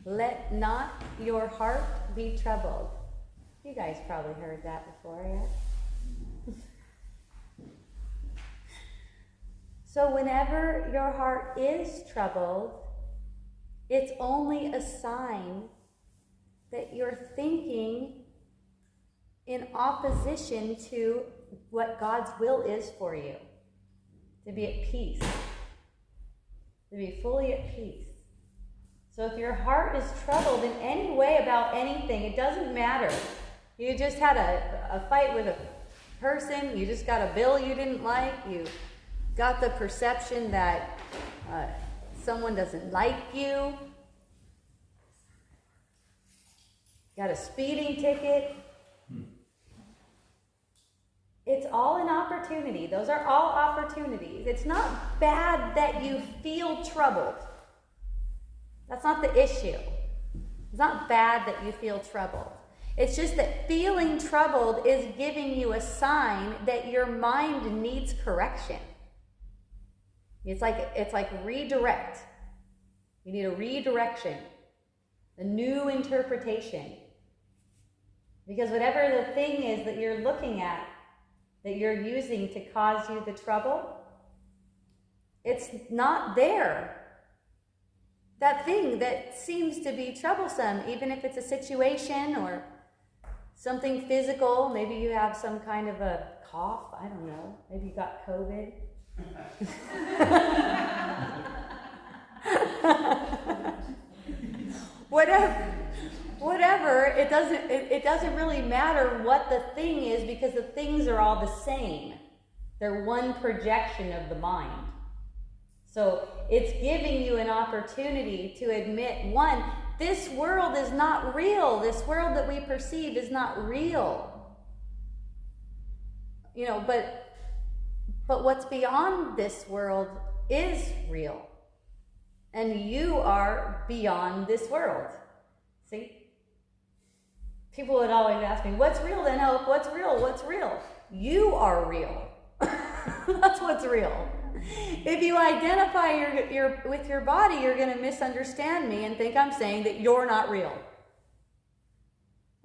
Let not your heart be troubled. You guys probably heard that before, yeah? So whenever your heart is troubled, it's only a sign that you're thinking in opposition to what God's will is for you. To be at peace. To be fully at peace. So if your heart is troubled in any way about anything, it doesn't matter. You just had a fight with a person, you just got a bill you didn't like, you got the perception that someone doesn't like you, got a speeding ticket. It's all an opportunity. Those are all opportunities. It's not bad that you feel troubled. That's not the issue. It's not bad that you feel troubled. It's just that feeling troubled is giving you a sign that your mind needs correction. It's like redirect. You need a redirection, a new interpretation. Because whatever the thing is that you're looking at, that you're using to cause you the trouble, it's not there. That thing that seems to be troublesome, even if it's a situation or something physical, maybe you have some kind of a cough, I don't know, maybe you got COVID. Whatever, it doesn't really matter what the thing is, because the things are all the same. They're one projection of the mind. So it's giving you an opportunity to admit, one, this world is not real. This world that we perceive is not real. You know, but what's beyond this world is real. And you are beyond this world. See? People would always ask me, what's real then, Hope? What's real? What's real? You are real. That's what's real. If you identify with your body, you're going to misunderstand me and think I'm saying that you're not real.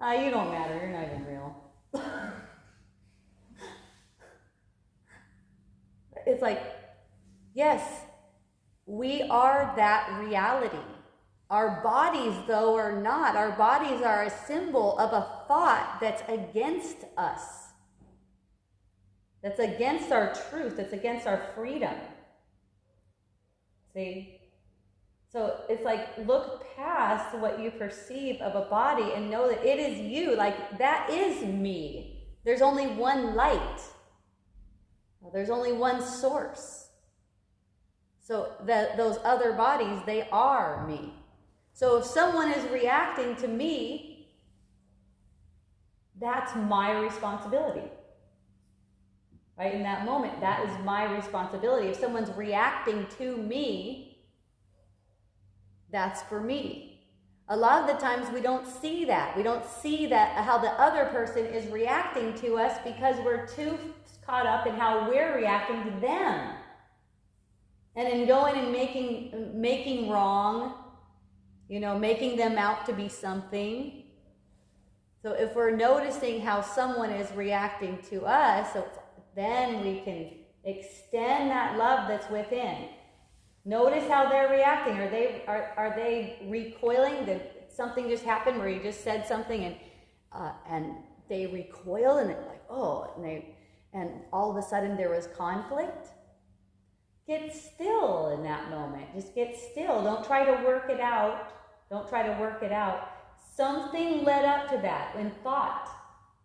You don't matter. You're not even real. It's like, yes, we are that reality. Our bodies, though, are not. Our bodies are a symbol of a thought that's against us. That's against our truth. That's against our freedom. See? So it's like, look past what you perceive of a body and know that it is you. Like, that is me. There's only one light. There's only one source. So those other bodies, they are me. So if someone is reacting to me, that's my responsibility. Right? In that moment, that is my responsibility. If someone's reacting to me, that's for me. A lot of the times we don't see that. We don't see that how the other person is reacting to us because we're too caught up in how we're reacting to them. And in going and making wrong, you know, making them out to be something. So if we're noticing how someone is reacting to us, so then we can extend that love that's within. Notice how they're reacting. Are they recoiling? Did something just happen where you just said something and they recoil and they're like, oh, and all of a sudden there was conflict? Get still in that moment. Just get still. Don't try to work it out. Don't try to work it out. Something led up to that in thought.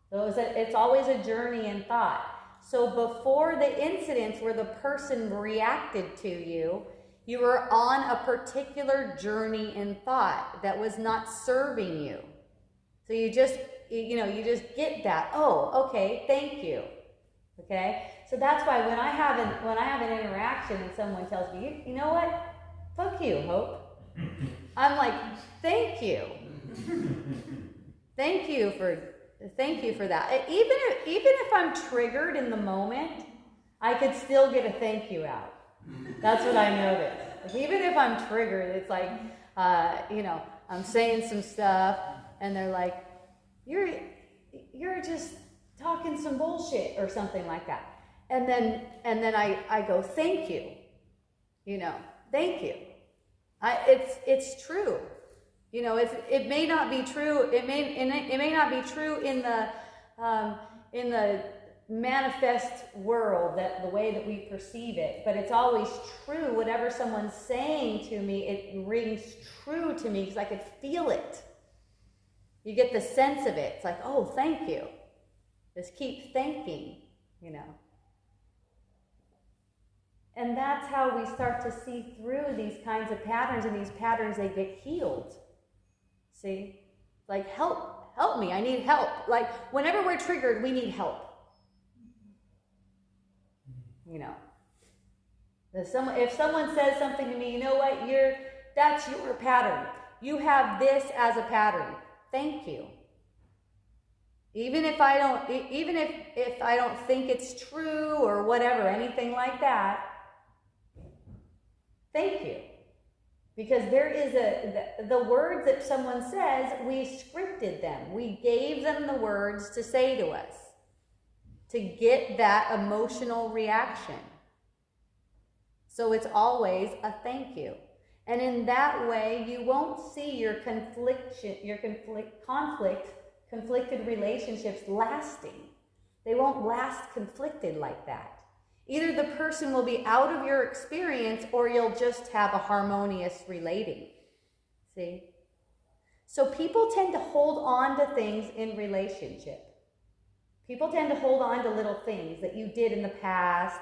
So it's always a journey in thought. So before the incidents where the person reacted to you, you were on a particular journey in thought that was not serving you. So you just get that. Oh, okay, thank you. Okay? So that's why when I have an interaction and someone tells me, you know what? Fuck you, Hope. I'm like, thank you. Thank you for that. Even if I'm triggered in the moment, I could still get a thank you out. That's what I noticed. Like, even if I'm triggered, it's like, I'm saying some stuff, and they're like, you're just talking some bullshit or something like that. And then I go, thank you. Thank you. It's true. It may not be true. It may not be true in the manifest world, that the way that we perceive it, but it's always true. Whatever someone's saying to me, it rings true to me because I could feel it. You get the sense of it. It's like, oh, thank you. Just keep thanking, And that's how we start to see through these kinds of patterns, and these patterns, they get healed. See? Like, help me, I need help. Like, whenever we're triggered, we need help. If someone says something to me, you know what, that's your pattern. You have this as a pattern. Thank you. Even if I don't think it's true or whatever, anything like that, thank you. Because there is the words that someone says, we scripted them. We gave them the words to say to us to get that emotional reaction. So it's always a thank you. And in that way, you won't see your conflicted relationships lasting. They won't last conflicted like that. Either the person will be out of your experience, or you'll just have a harmonious relating. See? So people tend to hold on to things in relationship. People tend to hold on to little things that you did in the past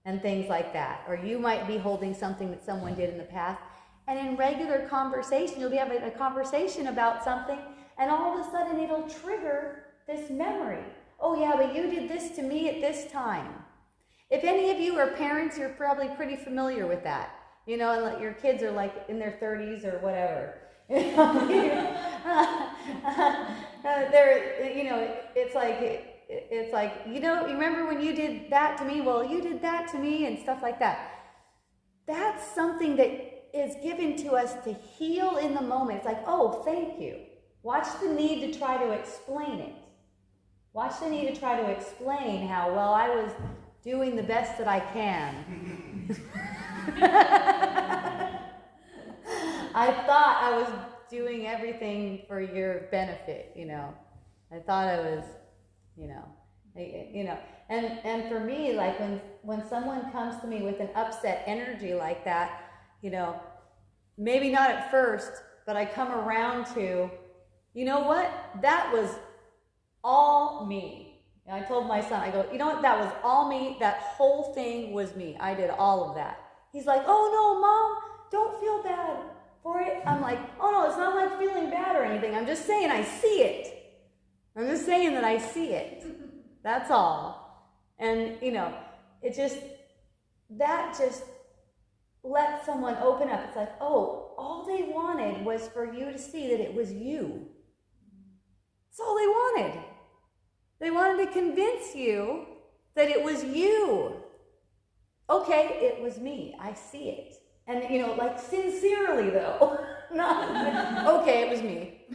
and things like that. Or you might be holding something that someone did in the past. And in regular conversation, you'll be having a conversation about something, and all of a sudden it'll trigger this memory. Oh yeah, but you did this to me at this time. If any of you are parents, you're probably pretty familiar with that. And your kids are like in their 30s or whatever. It's like, you remember when you did that to me? Well, you did that to me, and stuff like that. That's something that is given to us to heal in the moment. It's like, oh, thank you. Watch the need to try to explain it. Watch the need to try to explain how, well, I was doing the best that I can. I thought I was doing everything for your benefit, I thought I was, and for me, like when someone comes to me with an upset energy like that, maybe not at first, but I come around to, you know what? That was all me. And I told my son, I go, you know what? That was all me. That whole thing was me. I did all of that. He's like, oh no, Mom, don't feel bad for it. I'm like, oh no, it's not like feeling bad or anything. I'm just saying I see it. I'm just saying that I see it. That's all. And, it just let someone open up. It's like, oh, all they wanted was for you to see that it was you. That's all they wanted. They wanted to convince you that it was you. Okay, it was me. I see it. And, like sincerely though. Not, okay, it was me.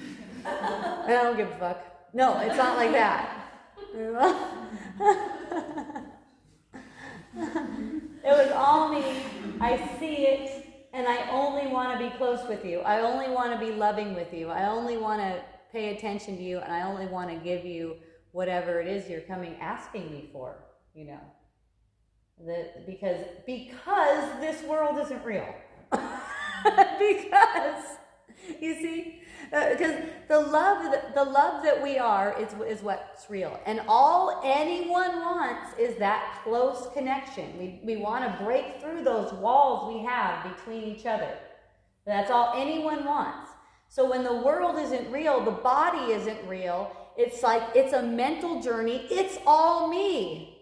I don't give a fuck. No, it's not like that. It was all me. I see it, and I only want to be close with you. I only want to be loving with you. I only want to pay attention to you, and I only want to give you whatever it is you're asking me for, because this world isn't real. Because, you see, because the love that we are is what's real, and all anyone wants is that close connection. We want to break through those walls we have between each other. That's all anyone wants. So when the world isn't real, the body isn't real. It's like it's a mental journey. It's all me.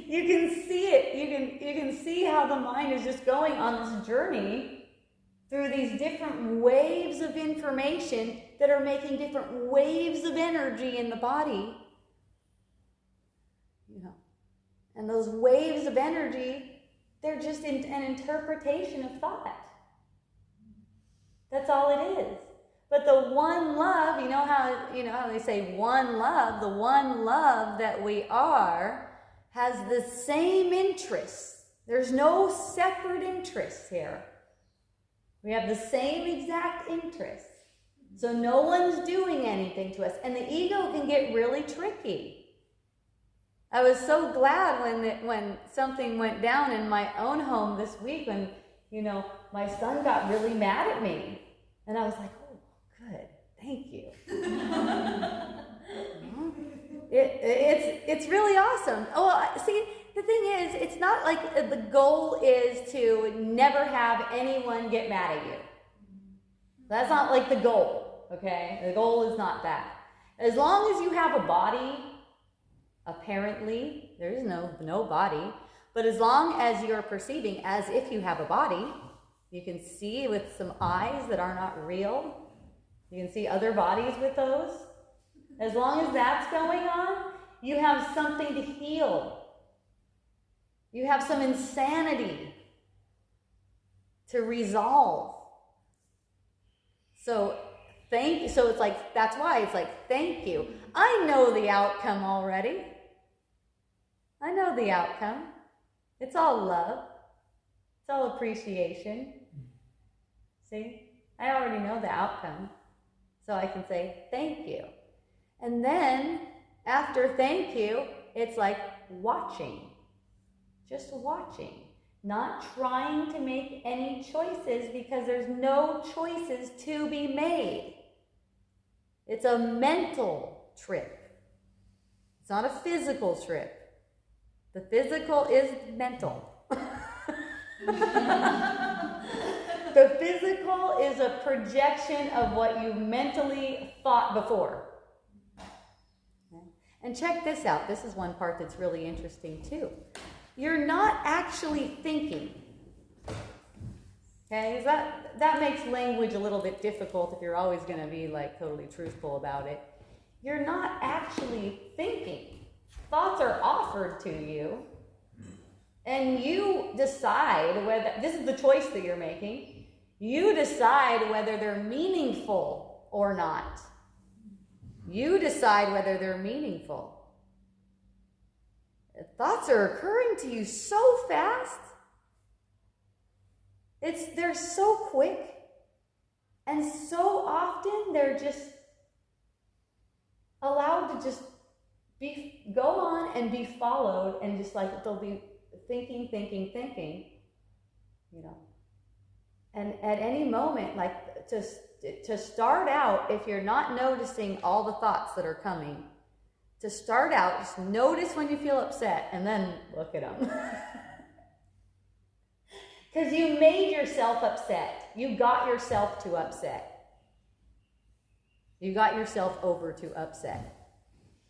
You can see it. You can see how the mind is just going on this journey through these different waves of information that are making different waves of energy in the body. And those waves of energy, they're just an interpretation of thought. That's all it is. But the one love, you know how they say one love, the one love that we are has the same interests. There's no separate interests here. We have the same exact interests. So no one's doing anything to us. And the ego can get really tricky. I was so glad when something went down in my own home this week when, my son got really mad at me. And I was like, oh, good, thank you. It's really awesome. Oh, see, the thing is, it's not like the goal is to never have anyone get mad at you. That's not like the goal, okay? The goal is not that. As long as you have a body, apparently, there is no body, but as long as you're perceiving as if you have a body, you can see with some eyes that are not real. You can see other bodies with those. As long as that's going on, you have something to heal. You have some insanity to resolve. So it's like, that's why it's like, thank you. I know the outcome already. I know the outcome. It's all love. It's all appreciation. See? I already know the outcome. So I can say, thank you. And then, after thank you, it's like watching. Just watching. Not trying to make any choices because there's no choices to be made. It's a mental trip. It's not a physical trip. The physical is mental. The physical is a projection of what you mentally thought before. Okay? And check this out. This is one part that's really interesting too. You're not actually thinking. Okay? That makes language a little bit difficult if you're always going to be like totally truthful about it. You're not actually thinking. Thoughts are offered to you, and you decide whether, this is the choice that you're making, you decide whether they're meaningful or not. You decide whether they're meaningful. Thoughts are occurring to you so fast. They're so quick, and so often they're just allowed to just go on and be followed, and just like they'll be thinking, And at any moment, like to start out, if you're not noticing all the thoughts that are coming, to start out, just notice when you feel upset and then look at them. Because you made yourself upset. You got yourself to upset. You got yourself over to upset.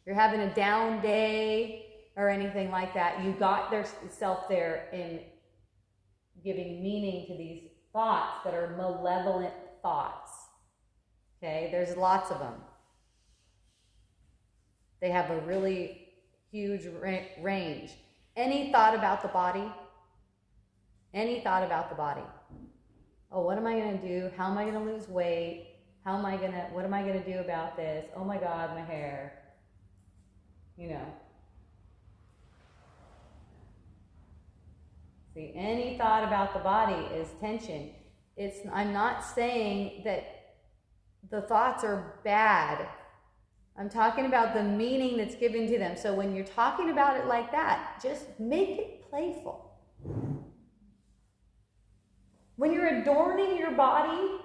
You're having a down day or anything like that. You got yourself there in giving meaning to these thoughts that are malevolent thoughts. Okay, there's lots of them. They have a really huge range. Any thought about the body? Any thought about the body? Oh, what am I going to do? How am I going to lose weight? What am I going to do about this? Oh my God, my hair. See, any thought about the body is tension. I'm not saying that the thoughts are bad. I'm talking about the meaning that's given to them. So when you're talking about it like that, just make it playful. When you're adorning your body,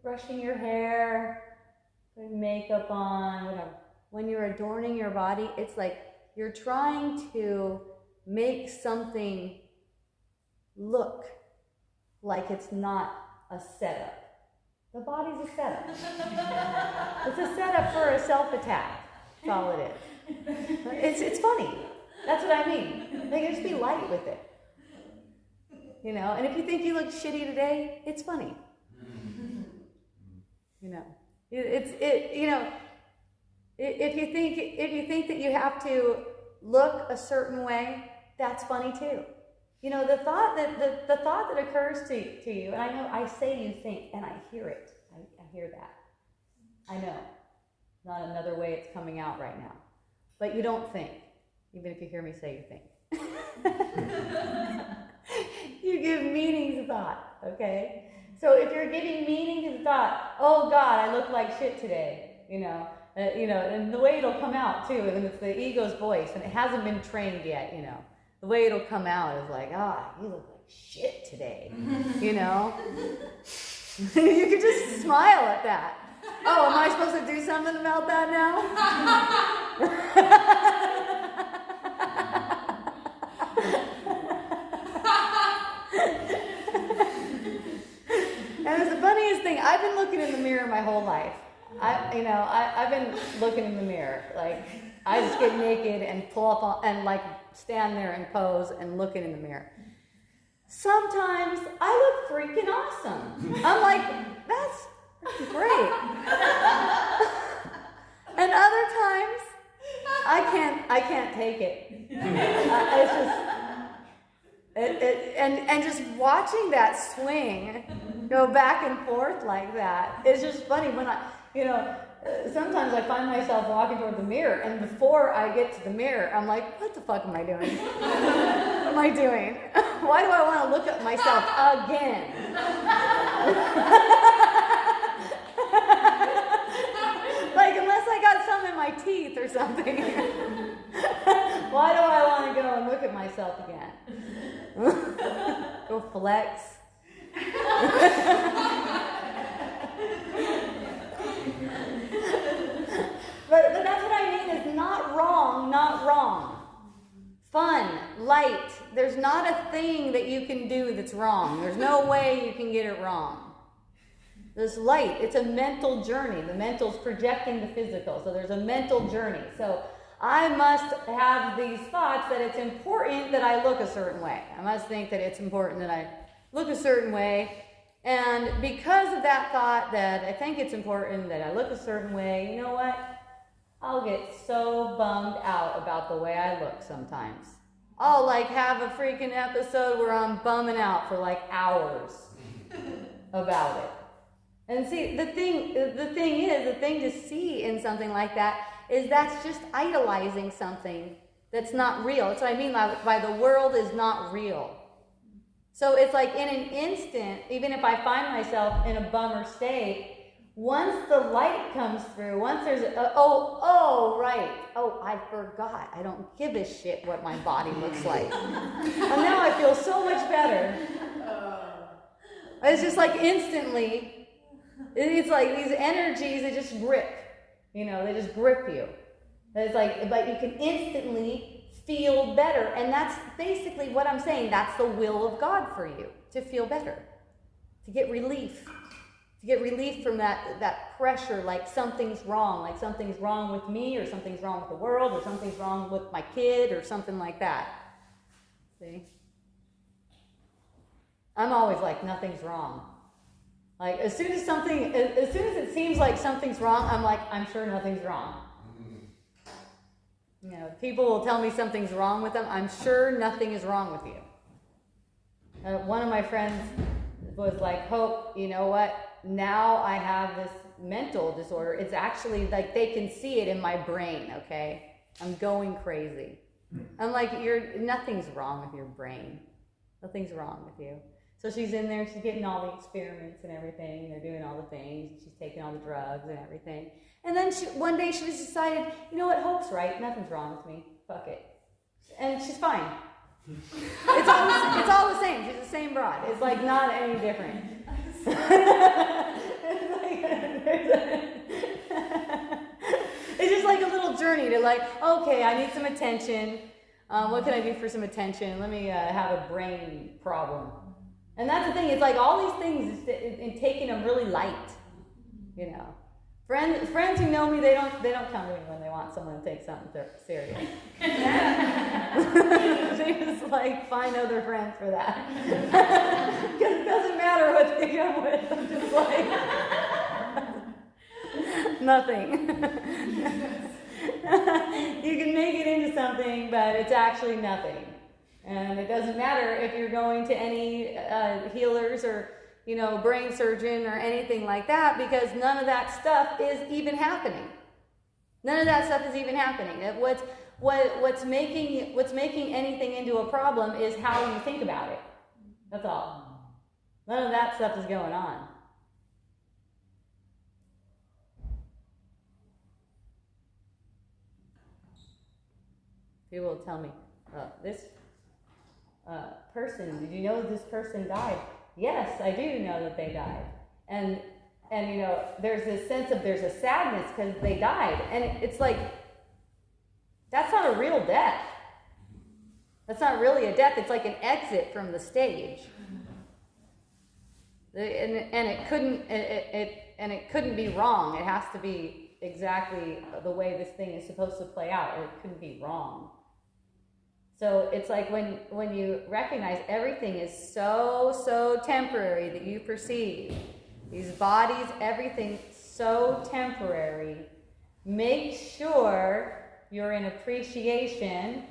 brushing your hair, putting makeup on, whatever. When you're adorning your body, it's like you're trying to make something look like it's not a setup. The body's a setup. It's a setup for a self-attack. That's all it is. It's funny. That's what I mean. Like, just be light with it. And if you think you look shitty today, it's funny. If you think that you have to look a certain way, that's funny too. You know, the thought that occurs to you, and I know I say you think, and I hear it. I hear that. I know. Not another way it's coming out right now. But you don't think, even if you hear me say you think. You give meaning to thought, okay? So if you're giving meaning to the thought, oh God, I look like shit today, you know, and the way it'll come out too, and it's the ego's voice, and it hasn't been trained yet, you know. The way it'll come out is like, you look like shit today, you know. You can just smile at that. Oh, am I supposed to do something about that now? And it's the funniest thing. I've been looking in the mirror my whole life. I've been looking in the mirror. Like, I just get naked and pull up on, and like stand there and pose and looking in the mirror. Sometimes I look freaking awesome. I'm like, that's great. And other times, I can't take it. It's just, and just watching that swing go back and forth like that, it's just funny when sometimes I find myself walking toward the mirror, and before I get to the mirror, I'm like, what the fuck am I doing? What am I doing? Why do I want to look at myself again? Like, unless I got something in my teeth or something. Why do I want to go and look at myself again? Go flex. But that's what I mean is not wrong. Fun, light. There's not a thing that you can do that's wrong. There's no way you can get it wrong. There's light. It's a mental journey. The mental's projecting the physical. So there's a mental journey. So I must have these thoughts that it's important that I look a certain way. I must think that it's important that I look a certain way. And because of that thought that I think it's important that I look a certain way, you know what? I'll get so bummed out about the way I look sometimes. I'll like have a freaking episode where I'm bumming out for like hours about it. And see, the thing to see in something like that is that's just idolizing something that's not real. That's what I mean by the world is not real. So it's like in an instant, even if I find myself in a bummer state, once the light comes through, once there's right. I forgot. I don't give a shit what my body looks like. And now I feel so much better. It's just like instantly, it's like these energies, they just grip. You know, they just grip you. It's like, but you can instantly feel better. And that's basically what I'm saying. That's the will of God for you, to feel better, to get relief. To get relief from that pressure, like something's wrong with me, or something's wrong with the world, or something's wrong with my kid, or something like that. See? I'm always like, nothing's wrong. Like, as soon as it seems like something's wrong, I'm like, I'm sure nothing's wrong. You know, people will tell me something's wrong with them. I'm sure nothing is wrong with you. One of my friends was like, Hope, you know what? Now I have this mental disorder. It's actually like they can see it in my brain, okay? I'm going crazy. I'm like, nothing's wrong with your brain. Nothing's wrong with you. So she's in there, she's getting all the experiments and everything. They're doing all the things. She's taking all the drugs and everything. And then one day she just decided, you know what, Hope's right. Nothing's wrong with me. Fuck it. And she's fine. It's all the same. She's the same broad. It's like not any different. It's just like a little journey to like, okay, I need some attention. What can I do for some attention? Let me have a brain problem. And that's the thing. It's like all these things in taking them really light. You know, friends who know me, they don't come to me when they want someone to take something serious. They just like find other friends for that. Because it doesn't matter what they come with. I'm just like nothing. You can make it into something, but it's actually nothing. And it doesn't matter if you're going to any healers or, brain surgeon or anything like that, because none of that stuff is even happening. None of that stuff is even happening. What's making anything into a problem is how you think about it. That's all. None of that stuff is going on. People will tell me, this person, did you know this person died? Yes, I do know that they died. And there's this sense of there's a sadness because they died. And it's like, that's not a real death. That's not really a death. It's like an exit from the stage. And it couldn't be wrong. It has to be exactly the way this thing is supposed to play out. It couldn't be wrong. So it's like when you recognize everything is so temporary that you perceive, these bodies, everything so temporary, make sure you're in appreciation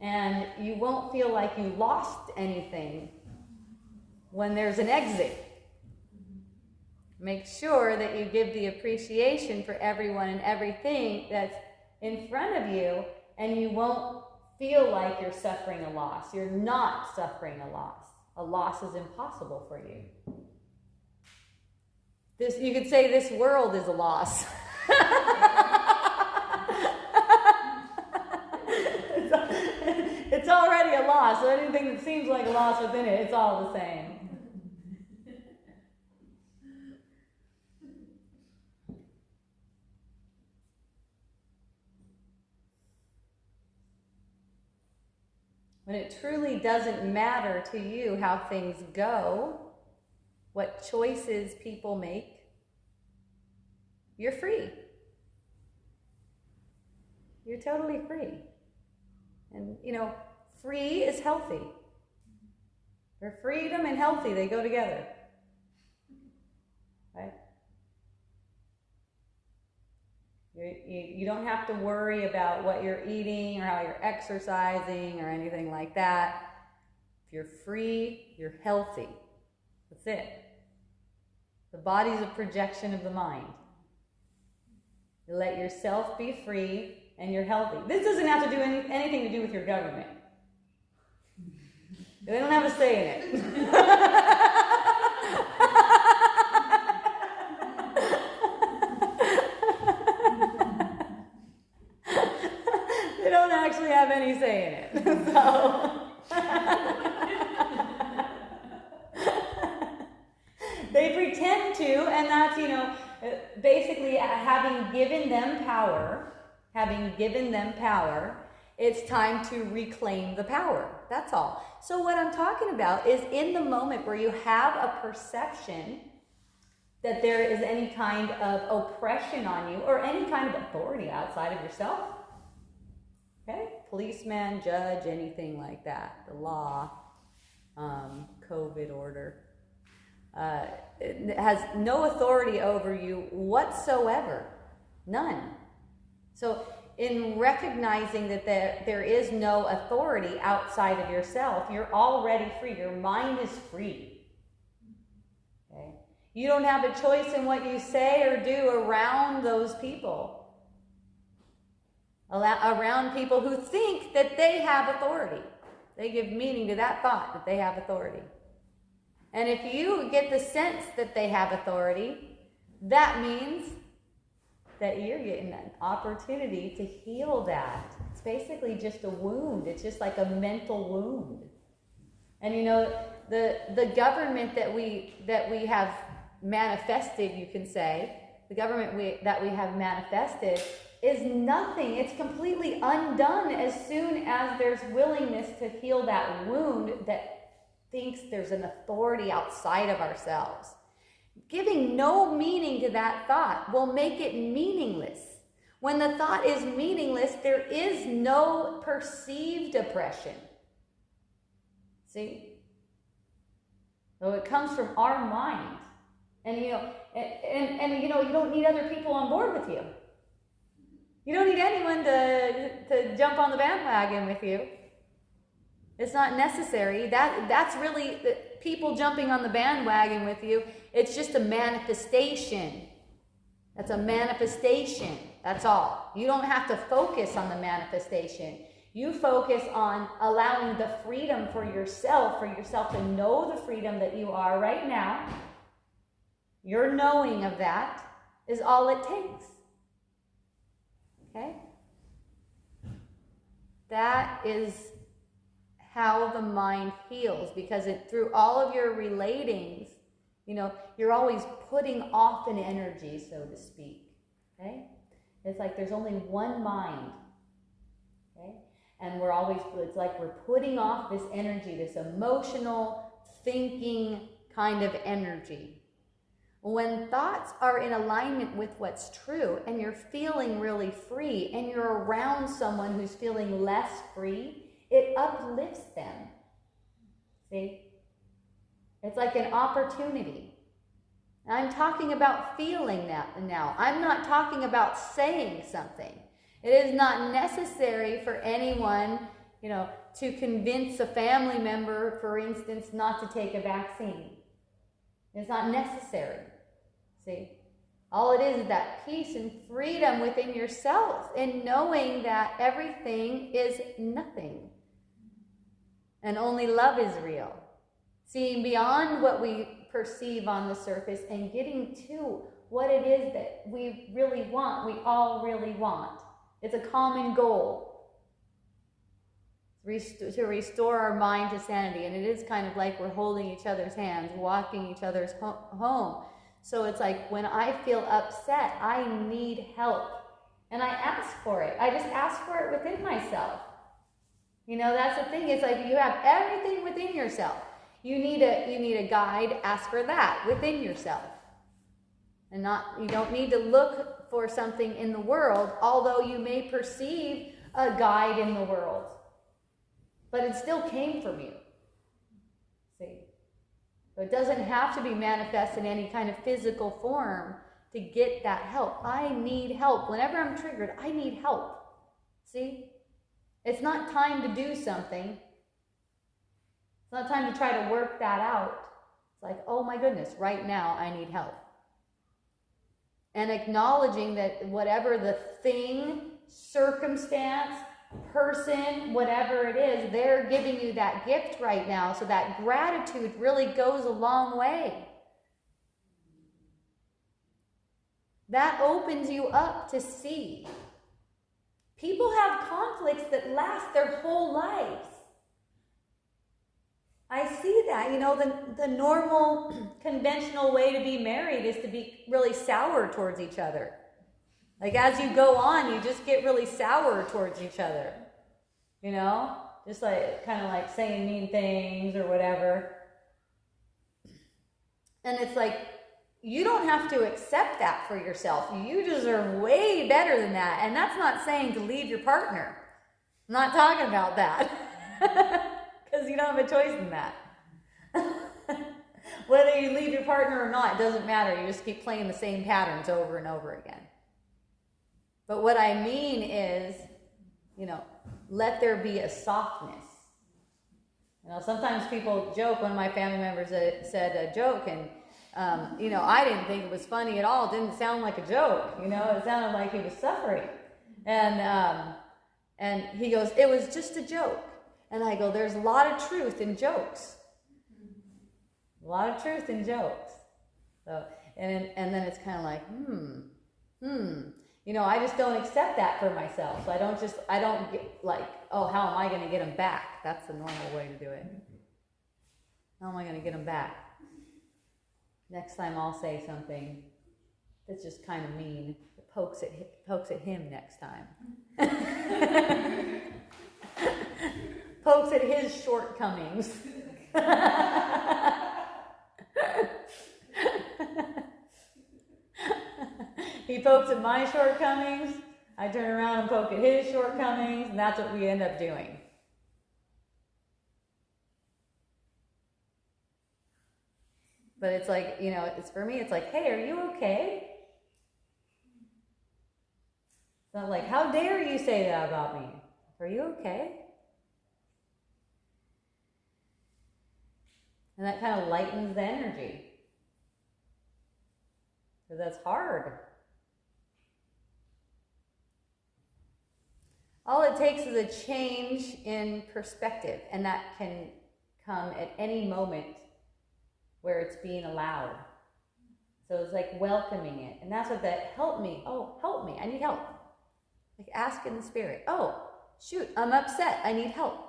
and you won't feel like you lost anything when there's an exit. Make sure that you give the appreciation for everyone and everything that's in front of you, and you won't feel like you're suffering a loss. You're not suffering a loss. A loss is impossible for you. You could say this world is a loss. It's already a loss, so anything that seems like a loss within it, it's all the same. When it truly doesn't matter to you how things go, what choices people make, you're free. You're totally free. And, free is healthy. For freedom and healthy, they go together. Right? You don't have to worry about what you're eating or how you're exercising or anything like that. If you're free, you're healthy. That's it. The body's a projection of the mind. You let yourself be free and you're healthy. This doesn't have to do anything to do with your government. They don't have a say in it. They don't actually have any say in it. So they pretend to, and that's, basically having given them power, it's time to reclaim the power. That's all. So what I'm talking about is in the moment where you have a perception that there is any kind of oppression on you or any kind of authority outside of yourself. Okay? Policeman, judge, anything like that. The law, COVID order. It has no authority over you whatsoever. None. So in recognizing that there is no authority outside of yourself, you're already free. Your mind is free. Okay? You don't have a choice in what you say or do around those people. Around people who think that they have authority. They give meaning to that thought, that they have authority. And if you get the sense that they have authority, that means that you're getting an opportunity to heal that. It's basically just a wound. It's just like a mental wound. And the government that we have manifested, you can say, the government that we have manifested is nothing. It's completely undone as soon as there's willingness to heal that wound that thinks there's an authority outside of ourselves. Giving no meaning to that thought will make it meaningless. When the thought is meaningless, there is no perceived oppression. See? So it comes from our mind. And you don't need other people on board with you. You don't need anyone to jump on the bandwagon with you. It's not necessary. That's really the people jumping on the bandwagon with you. It's just a manifestation. That's a manifestation. That's all. You don't have to focus on the manifestation. You focus on allowing the freedom for yourself to know the freedom that you are right now. Your knowing of that is all it takes. Okay? That is how the mind heals, because through all of your relatings, you're always putting off an energy, so to speak. Okay? It's like there's only one mind. Okay? And it's like we're putting off this energy, this emotional, thinking kind of energy. When thoughts are in alignment with what's true, and you're feeling really free, and you're around someone who's feeling less free, it uplifts them. See? It's like an opportunity. I'm talking about feeling that now. I'm not talking about saying something. It is not necessary for anyone, to convince a family member, for instance, not to take a vaccine. It's not necessary. See? All it is that peace and freedom within yourself, and knowing that everything is nothing. And only love is real. Seeing beyond what we perceive on the surface and getting to what it is that we really want, we all really want. It's a common goal. To restore our mind to sanity. And it is kind of like we're holding each other's hands, walking each other's home. So it's like when I feel upset, I need help. And I ask for it. I just ask for it within myself. That's the thing. It's like you have everything within yourself. You need a guide, ask for that within yourself. And you don't need to look for something in the world, although you may perceive a guide in the world. But it still came from you. See? So it doesn't have to be manifest in any kind of physical form to get that help. I need help. Whenever I'm triggered, I need help. See? It's not time to do something. It's not time to try to work that out. It's like, oh my goodness, right now I need help. And acknowledging that whatever the thing, circumstance, person, whatever it is, they're giving you that gift right now. So that gratitude really goes a long way. That opens you up to see. People have conflicts that last their whole lives. I see that. The normal, conventional way to be married is to be really sour towards each other. Like as you go on, you just get really sour towards each other. Just like kind of like saying mean things or whatever. And it's like, you don't have to accept that for yourself. You deserve way better than that. And that's not saying to leave your partner. I'm not talking about that. Because you don't have a choice in that. Whether you leave your partner or not, it doesn't matter. You just keep playing the same patterns over and over again. But what I mean is, let there be a softness. Sometimes people joke. One of my family members said a joke, and I didn't think it was funny at all. It didn't sound like a joke. It sounded like he was suffering. And he goes, it was just a joke. And I go, there's a lot of truth in jokes. A lot of truth in jokes. So, and then it's kind of like, I just don't accept that for myself. So I don't get like, oh, how am I going to get them back? That's the normal way to do it. How am I going to get them back? Next time I'll say something that's just kind of mean. It pokes at him next time. Pokes at his shortcomings. He pokes at my shortcomings. I turn around and poke at his shortcomings, and that's what we end up doing. But it's like, it's for me, it's like, hey, are you okay? It's not like, how dare you say that about me? Are you okay? And that kind of lightens the energy. Because that's hard. All it takes is a change in perspective, and that can come at any moment where it's being allowed. So it's like welcoming it. And that's what that help me. Oh, help me. I need help. Like ask in the spirit. Oh, shoot, I'm upset. I need help.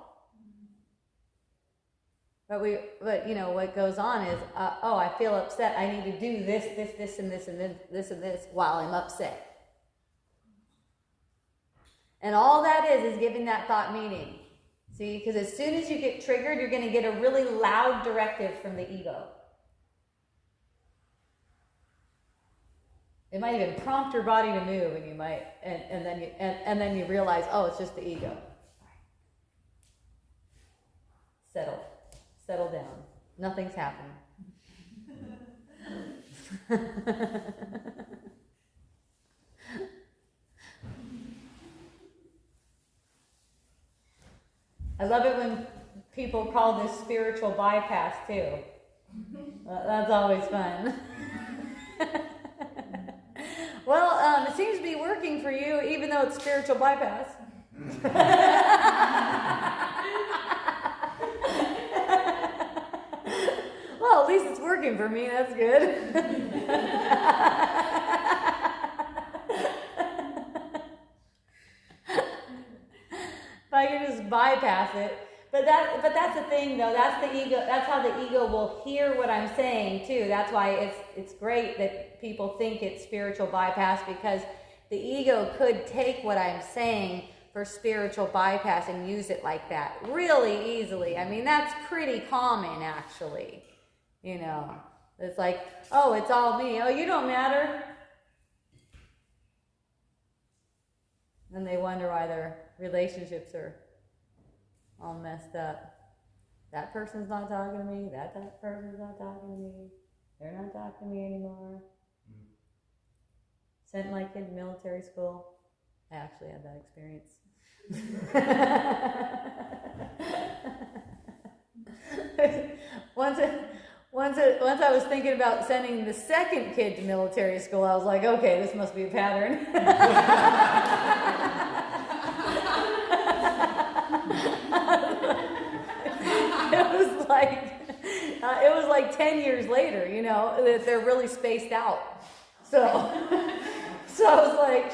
But you know, what goes on is, oh, I feel upset. I need to do this, and this, and this while I'm upset. And all that is giving that thought meaning. See, because as soon as you get triggered, you're going to get a really loud directive from the ego. It might even prompt your body to move, and you might, and then you realize, oh, it's just the ego. Settle down. Nothing's happening. I love it when people call this spiritual bypass too. That's always fun. Well, it seems to be working for you, even though it's spiritual bypass. Well, at least it's working for me. That's good. If I can just bypass it. But that's the thing, though. That's the ego. That's how the ego will hear what I'm saying too. That's why it's great that people think it's spiritual bypass, because the ego could take what I'm saying for spiritual bypass and use it like that really easily. I mean, that's pretty common, actually. You know, it's like, oh, it's all me. Oh, you don't matter. Then they wonder why their relationships are all messed up. That person's not talking to me. That person's not talking to me. They're not talking to me anymore. Sent my kid to military school. I actually had that experience. Once I was thinking about sending the second kid to military school, I was like, okay, this must be a pattern. It was like 10 years later, you know, that they're really spaced out. So I was like,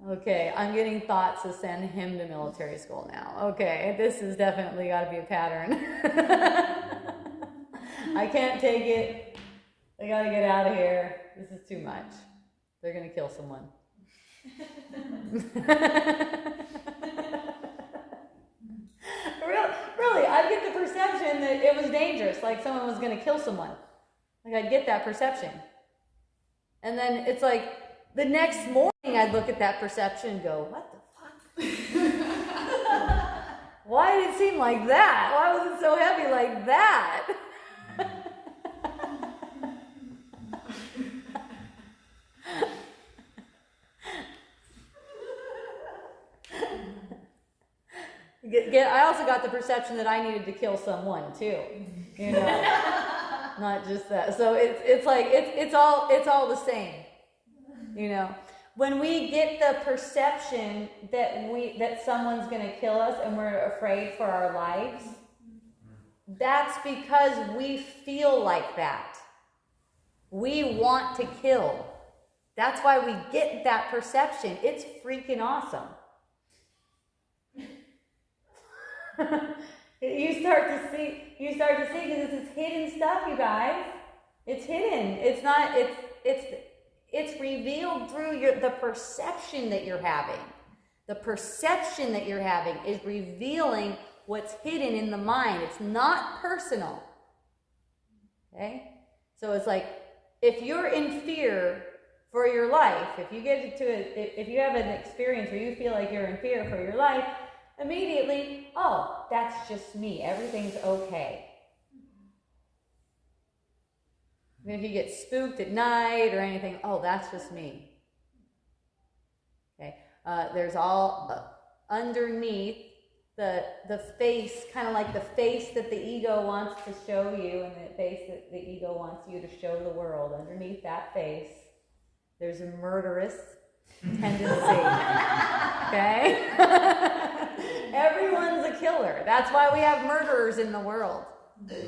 okay, I'm getting thoughts to send him to military school now. Okay, this has definitely got to be a pattern. I can't take it. I got to get out of here. This is too much. They're going to kill someone. Really, I get the perception that it was dangerous, like someone was going to kill someone. Like I'd get that perception. And then it's like the next morning I'd look at that perception and go, what the fuck? Why did it seem like that? Why was it so heavy like that? I also got the perception that I needed to kill someone too, you know, not just that. So it's like it's all the same, you know. When we get the perception that someone's going to kill us and we're afraid for our lives, that's because we feel like that. We want to kill. That's why we get that perception. It's freaking awesome. You start to see because this is hidden stuff, you guys. It's hidden. It's not. It's revealed through the perception that you're having. The perception that you're having is revealing what's hidden in the mind. It's not personal. Okay? So it's like, if you're in fear for your life, if you have an experience where you feel like you're in fear for your life, immediately, oh, that's just me. Everything's okay. If you get spooked at night or anything, oh, that's just me. Okay. There's all underneath the face, kind of like the face that the ego wants to show you and the face that the ego wants you to show the world. Underneath that face, there's a murderous tendency. Okay? Everyone's a killer. That's why we have murderers in the world.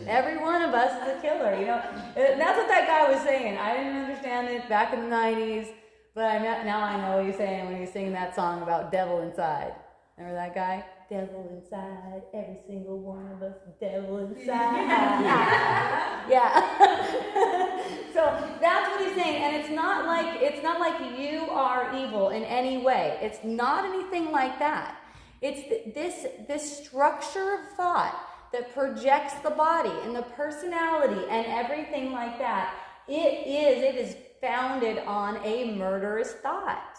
Every one of us is a killer, you know. And that's what that guy was saying. I didn't understand it back in the 90s, but now I know what he's saying when he's singing that song about devil inside. Remember that guy? Devil inside, every single one of us, devil inside. Yeah. So that's what he's saying, and it's not like you are evil in any way. It's not anything like that. It's this structure of thought that projects the body and the personality and everything like that. It is founded on a murderous thought.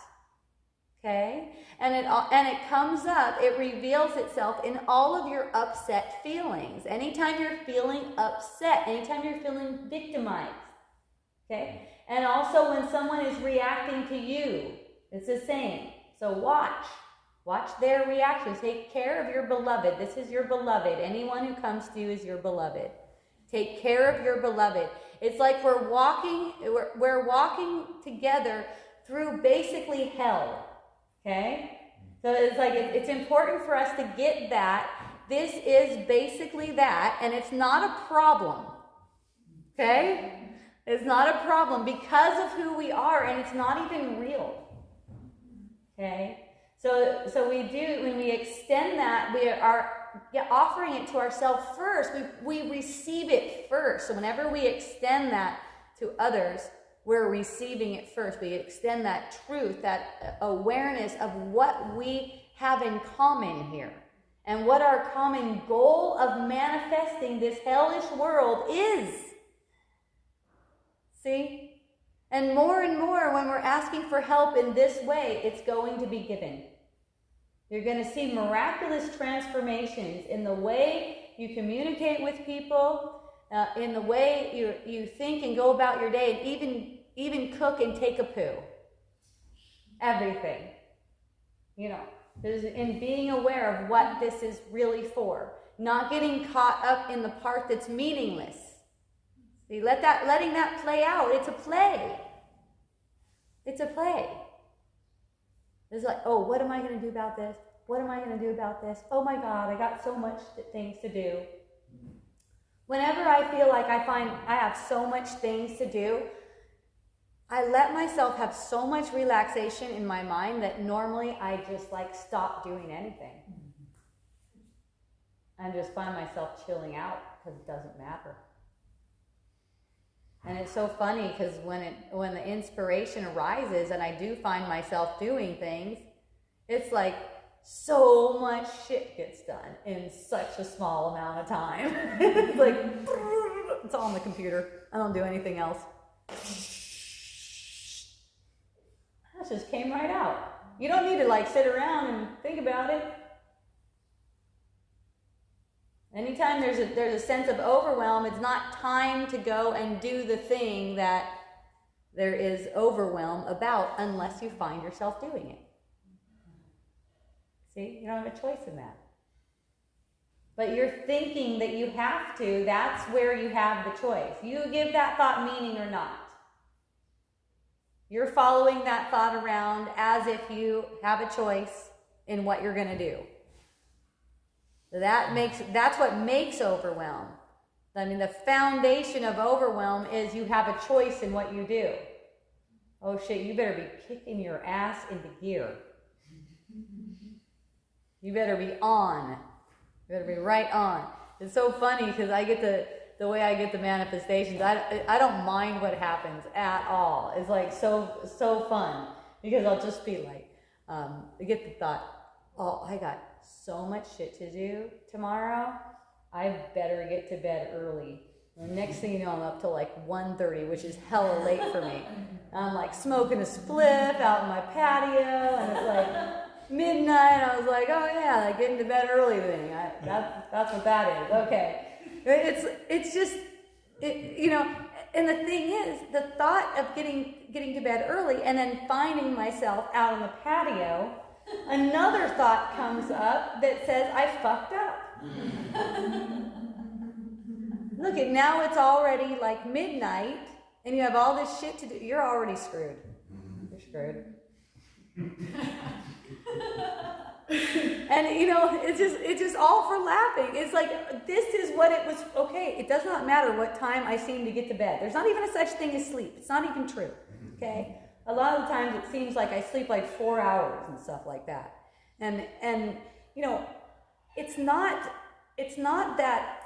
Okay? And it comes up, it reveals itself in all of your upset feelings. Anytime you're feeling upset, anytime you're feeling victimized. Okay? And also when someone is reacting to you, it's the same. So watch their reactions. Take care of your beloved. This is your beloved. Anyone who comes to you is your beloved. Take care of your beloved. It's like we're walking together through basically hell. Okay? So it's like it's important for us to get that. This is basically that, and it's not a problem. Okay? It's not a problem because of who we are, and it's not even real. Okay? So we do, when we extend that, we are offering it to ourselves first. We receive it first. So whenever we extend that to others, we're receiving it first. We extend that truth, that awareness of what we have in common here and what our common goal of manifesting this hellish world is. See? And more, when we're asking for help in this way, it's going to be given. You're going to see miraculous transformations in the way you communicate with people, in the way you think and go about your day, and even cook and take a poo. Everything. You know, in being aware of what this is really for. Not getting caught up in the part that's meaningless. See, letting that play out. It's a play. It's a play. It's like, oh, what am I going to do about this? What am I going to do about this? Oh my God, I got so much things to do. Whenever I feel like I have so much things to do, I let myself have so much relaxation in my mind that normally I just stop doing anything. And just find myself chilling out because it doesn't matter. And it's so funny because when the inspiration arises and I do find myself doing things, it's like so much shit gets done in such a small amount of time. It's like, it's all on the computer. I don't do anything else. That just came right out. You don't need to sit around and think about it. Anytime there's a sense of overwhelm, it's not time to go and do the thing that there is overwhelm about unless you find yourself doing it. See, you don't have a choice in that. But you're thinking that you have to, that's where you have the choice. You give that thought meaning or not. You're following that thought around as if you have a choice in what you're going to do. That's what makes overwhelm. I mean, the foundation of overwhelm is you have a choice in what you do. Oh shit, you better be kicking your ass into gear. You better be on. You better be right on. It's so funny because I get the way I get the manifestations. I don't mind what happens at all. It's so fun because I'll just be I get the thought, oh, I got so much shit to do tomorrow. I better get to bed early. The next thing you know, I'm up till 1:30, which is hella late for me. I'm smoking a spliff out in my patio, and it's midnight. I was like, oh yeah, getting to bed early thing. That's what that is. Okay, it's just And the thing is, the thought of getting to bed early and then finding myself out on the patio another thought comes up that says, I fucked up. Look, now it's already like midnight, and you have all this shit to do. You're already screwed. You're screwed. And it's just all for laughing. It's like, this is what it was. Okay, it does not matter what time I seem to get to bed. There's not even a such thing as sleep. It's not even true. Okay, a lot of the times it seems like I sleep like 4 hours and stuff like that. And it's not that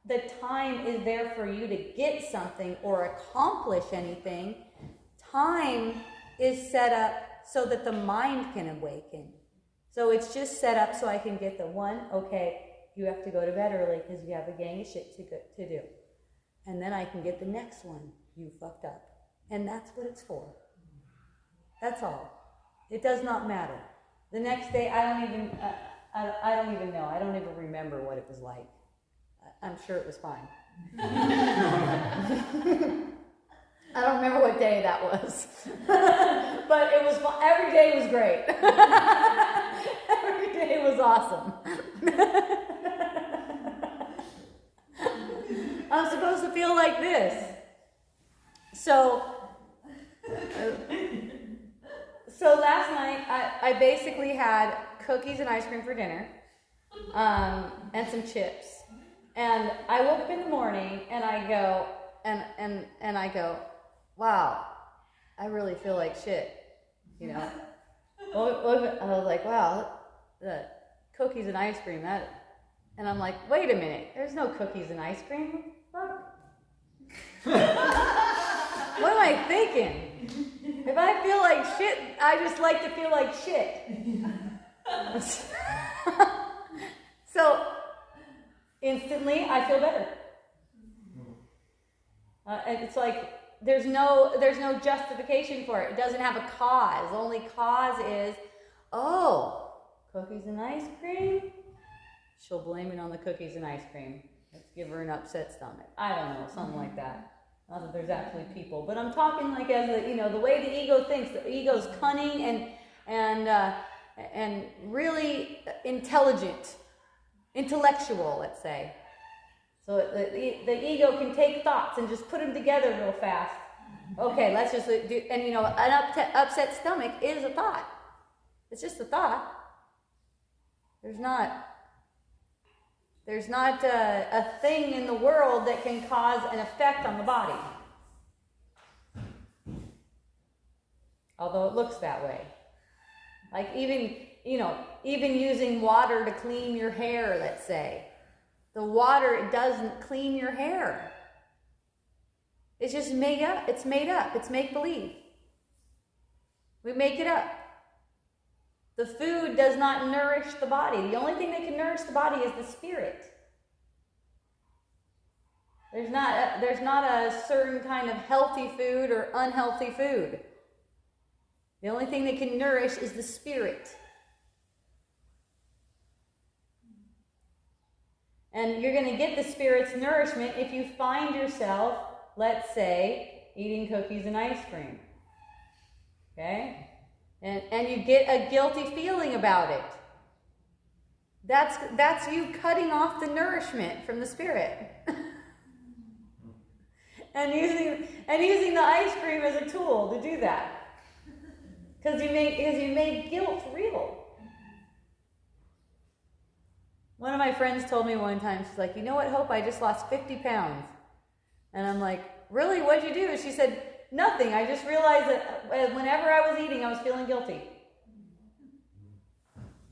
the time is there for you to get something or accomplish anything. Time is set up so that the mind can awaken. So it's just set up so I can get the one, okay, you have to go to bed early because you have a gang of shit to do. And then I can get the next one, you fucked up. And that's what it's for. That's all. It does not matter. The next day, I don't even know. I don't even remember what it was like. I'm sure it was fine. I don't remember what day that was. But it was fun. Every day was great. Every day was awesome. I'm supposed to feel like this. So last night, I basically had cookies and ice cream for dinner, and some chips. And I woke up in the morning and I go, and I go, wow, I really feel like shit, Well, I was like, wow, the cookies and ice cream, and I'm like, wait a minute, there's no cookies and ice cream. What am I thinking? If I feel like shit, I just like to feel like shit. So instantly, I feel better. And it's like there's no justification for it. It doesn't have a cause. The only cause is, oh, cookies and ice cream. She'll blame it on the cookies and ice cream. Let's give her an upset stomach. I don't know, something like that. Not that there's actually people, but I'm talking like as the way the ego thinks. The ego's cunning and really intelligent, intellectual, let's say. So the ego can take thoughts and just put them together real fast. Okay, let's just do. And an upset stomach is a thought. It's just a thought. There's not a thing in the world that can cause an effect on the body. Although it looks that way. Like even using water to clean your hair, let's say. The water, it doesn't clean your hair. It's just made up. It's made up. It's make-believe. We make it up. The food does not nourish the body. The only thing that can nourish the body is the spirit. There's not a certain kind of healthy food or unhealthy food. The only thing that can nourish is the spirit. And you're going to get the spirit's nourishment if you find yourself, let's say, eating cookies and ice cream. Okay? And you get a guilty feeling about it. That's you cutting off the nourishment from the spirit. and using the ice cream as a tool to do that. Because you make guilt real. One of my friends told me one time, she's like, you know what, Hope, I just lost 50 pounds. And I'm like, really, what'd you do? She said, nothing. I just realized that whenever I was eating, I was feeling guilty.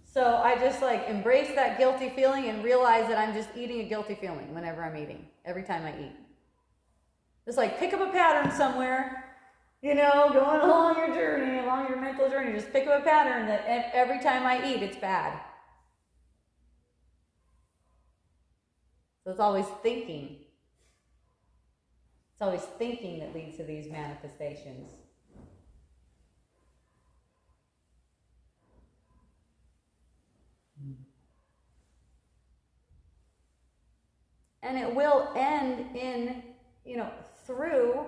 So I just embrace that guilty feeling and realize that I'm just eating a guilty feeling whenever I'm eating, every time I eat. Just pick up a pattern somewhere, going along your journey, along your mental journey. Just pick up a pattern that every time I eat, it's bad. So it's always thinking. It's always thinking that leads to these manifestations. And it will end in, through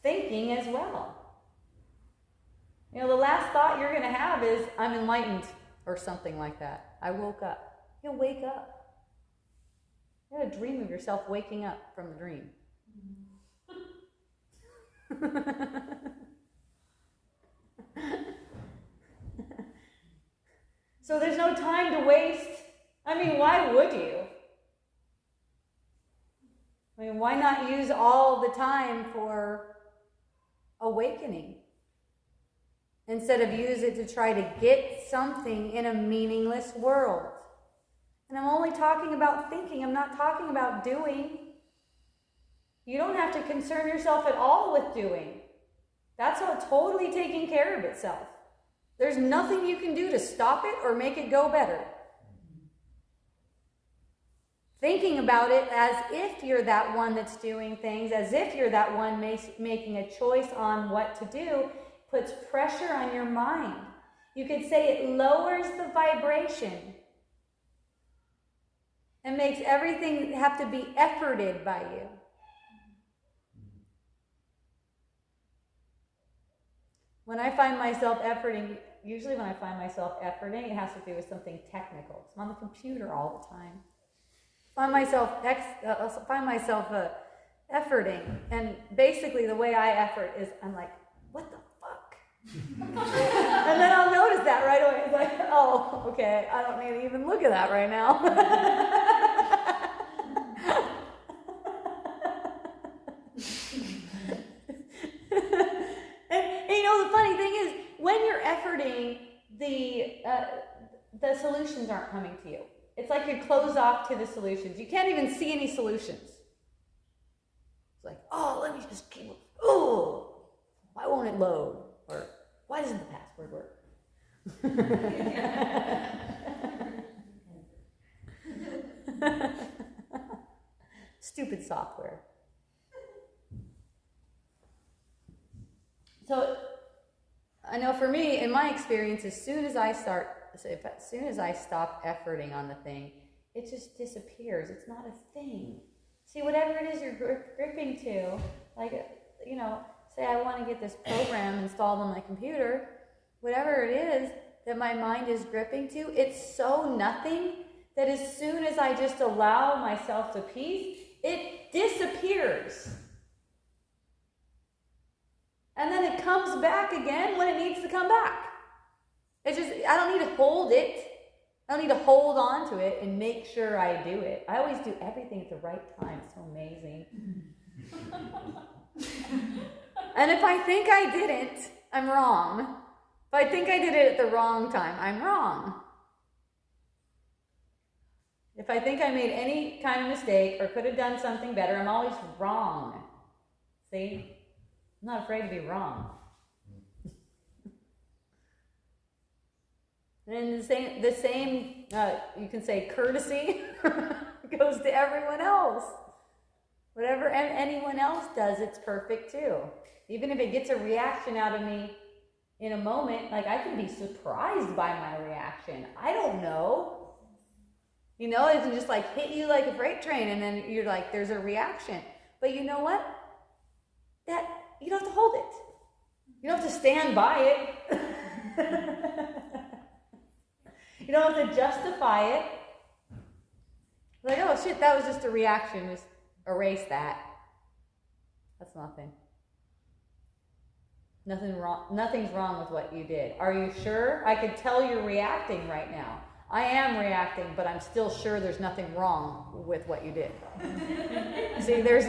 thinking as well. You know, the last thought you're going to have is, I'm enlightened, or something like that. I woke up. You'll wake up. You had a dream of yourself waking up from the dream. So there's no time to waste. I mean, why would you? I mean, why not use all the time for awakening? Instead of use it to try to get something in a meaningless world. And I'm only talking about thinking. I'm not talking about doing. You don't have to concern yourself at all with doing. That's all totally taking care of itself. There's nothing you can do to stop it or make it go better. Thinking about it as if you're that one that's doing things, as if you're that one making a choice on what to do, puts pressure on your mind. You could say it lowers the vibration and makes everything have to be efforted by you. When I find myself efforting, usually when I find myself efforting, it has to do with something technical. I'm on the computer all the time. Find myself efforting, and basically the way I effort is I'm like, what the fuck? And then I'll notice that right away. It's like, oh, okay, I don't need to even look at that right now. and you know, the funny thing is, when you're efforting, the solutions aren't coming to you. It's like you're closed off to the solutions. You can't even see any solutions. It's like, oh, let me just keep, oh, why won't it load? Or why doesn't the password work? Stupid software. So I know for me, in my experience, as soon as I stop efforting on the thing, it just disappears. It's not a thing. See, whatever it is you're gripping to, like, you know, say I want to get this program installed on my computer, whatever it is that my mind is gripping to, it's so nothing that as soon as I just allow myself to peace, it disappears. And then it comes back again when it needs to come back. It's just, I don't need to hold it. I don't need to hold on to it and make sure I do it. I always do everything at the right time. It's so amazing. And if I think I didn't, I'm wrong. If I think I did it at the wrong time, I'm wrong. If I think I made any kind of mistake or could have done something better, I'm always wrong. See? I'm not afraid to be wrong. And the same, you can say courtesy goes to everyone else. Whatever anyone else does, it's perfect too. Even if it gets a reaction out of me in a moment, like I can be surprised by my reaction. I don't know. You know, it can just like hit you like a freight train and then you're like, there's a reaction. But you know what? That you don't have to hold it. You don't have to stand by it. You don't have to justify it. Like, oh shit, that was just a reaction. Just erase that. That's nothing. Nothing's wrong with what you did. Are you sure? I could tell you're reacting right now. I am reacting, but I'm still sure there's nothing wrong with what you did. See, there's...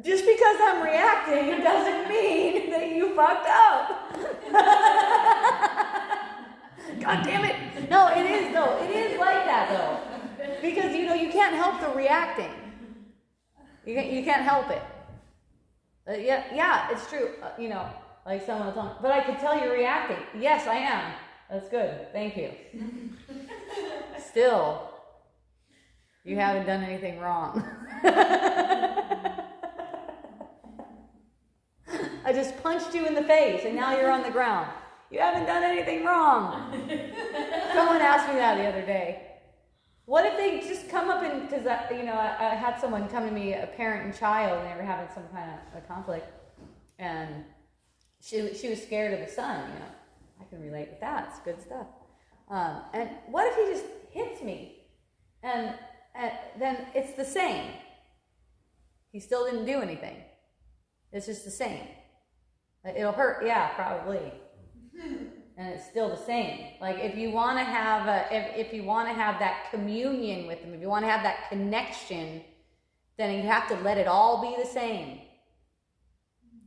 Just because I'm reacting, it doesn't mean that you fucked up. God damn it. No, it is though. It is like that though. Because, you know, you can't help the reacting. You can't help it. Yeah, it's true. You know, like someone will tell me, but I can tell you're reacting. Yes, I am. That's good. Thank you. Still, you haven't done anything wrong. I just punched you in the face and now you're on the ground. You haven't done anything wrong. Someone asked me that the other day. What if they just come up and, because I had someone come to me, a parent and child, and they were having some kind of a conflict, and she was scared of the son. I can relate with that. It's good stuff. And what if he just hits me, and then it's the same. He still didn't do anything. It's just the same. It'll hurt, yeah, probably. And it's still the same. Like if you want to have if you want to have that communion with them, if you want to have that connection, then you have to let it all be the same.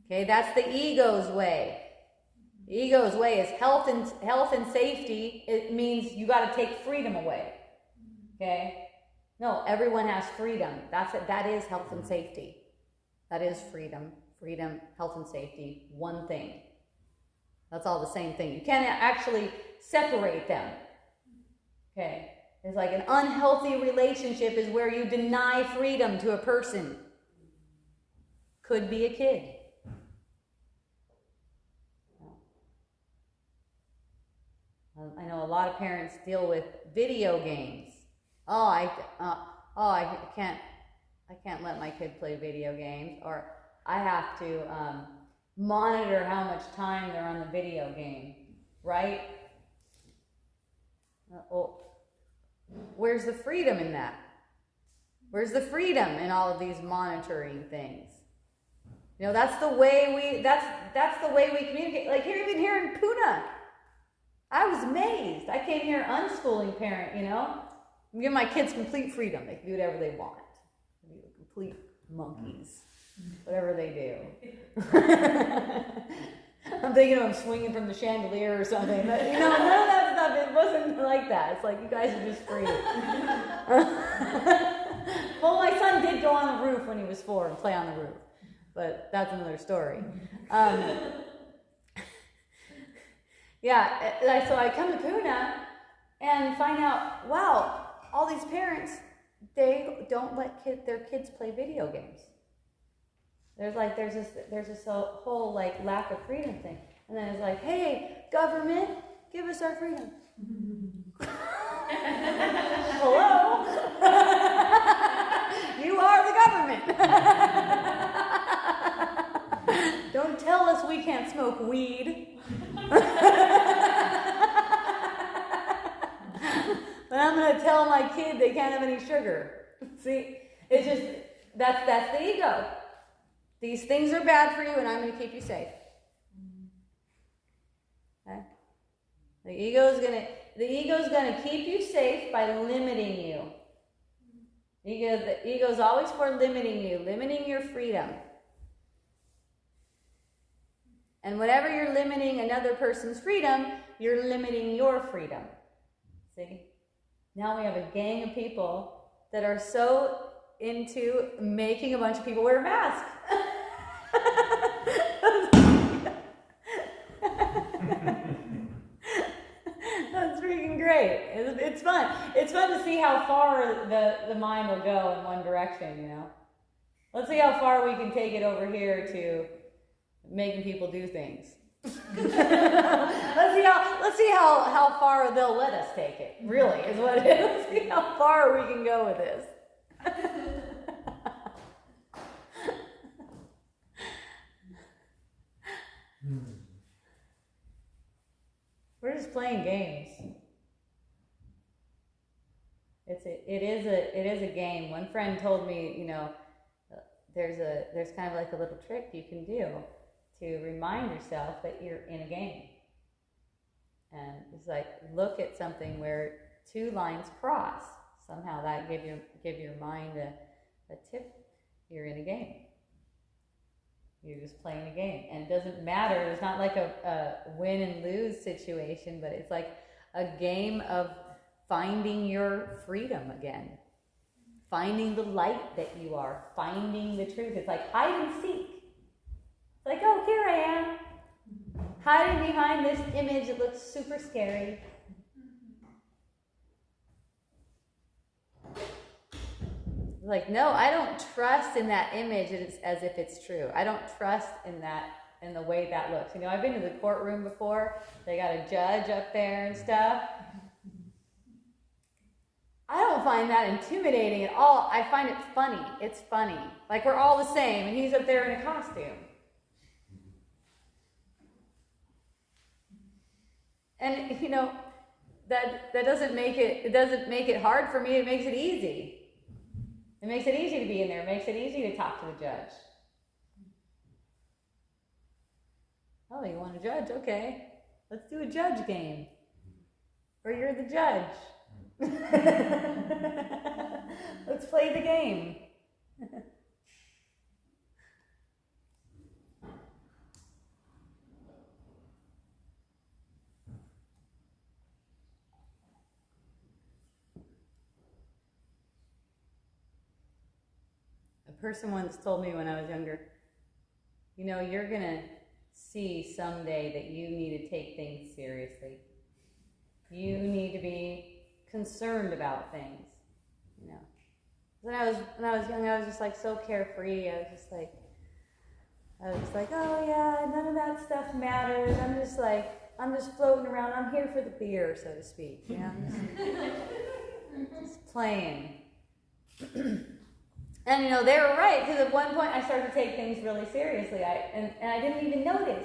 Okay, that's the ego's way. The ego's way is health and safety. It means you got to take freedom away. Okay? No, everyone has freedom. That is health and safety. That is freedom. Freedom, health and safety, one thing. That's all the same thing. You can't actually separate them. Okay? It's like an unhealthy relationship is where you deny freedom to a person. Could be a kid. I know a lot of parents deal with video games. I can't let my kid play video games, or I have to monitor how much time they're on the video game, right? Where's the freedom in that? Where's the freedom in all of these monitoring things? That's the way we communicate. Like even here in Pune, I was amazed. I came here unschooling parent, I'm giving my kids complete freedom. They can do whatever they want. They're complete monkeys. Whatever they do. I'm thinking of them swinging from the chandelier or something. But, none of that stuff, it wasn't like that. It's like, you guys are just free. Well, my son did go on the roof when he was 4 and play on the roof. But that's another story. So I come to Pune and find out, wow, all these parents, they don't let their kids play video games. There's this whole like lack of freedom thing. And then it's like, hey, government, give us our freedom. Hello? You are the government. Don't tell us we can't smoke weed. But I'm going to tell my kid they can't have any sugar. See? It's just, that's the ego. These things are bad for you, and I'm going to keep you safe. Okay? The ego's gonna keep you safe by limiting you. The ego's always for limiting you, limiting your freedom. And whenever you're limiting another person's freedom, you're limiting your freedom. See? Now we have a gang of people that are so into making a bunch of people wear masks. That's freaking great. It's fun. It's fun to see how far the mind will go in one direction, Let's see how far we can take it over here to making people do things. Let's see how far they'll let us take it. Really, is what it is. Let's see how far we can go with this. We're just playing games. It is a game. One friend told me, there's kind of like a little trick you can do to remind yourself that you're in a game. And it's like, look at something where two lines cross. Somehow that give your mind a tip. You're in a game. You're just playing a game. And it doesn't matter. It's not like a win and lose situation, but it's like a game of finding your freedom again. Finding the light that you are. Finding the truth. It's like hide and seek. It's like, oh, here I am. Hiding behind this image that looks super scary. Like, no, I don't trust in that image as if it's true. I don't trust in the way that looks. I've been to the courtroom before. They got a judge up there and stuff. I don't find that intimidating at all. I find it funny. It's funny. Like we're all the same, and he's up there in a costume. And you know, that doesn't make it hard for me. It makes it easy. It makes it easy to be in there. It makes it easy to talk to the judge. Oh, you want to judge? Okay. Let's do a judge game. Or you're the judge. Let's play the game. A person once told me when I was younger, you know, you're going to see someday that you need to take things seriously. You need to be concerned about things, you know. When I was young, I was just like so carefree. I was just like, oh yeah, none of that stuff matters. I'm just floating around. I'm here for the beer, so to speak. You know, just playing. And you know, they were right, because at one point I started to take things really seriously. And I didn't even notice.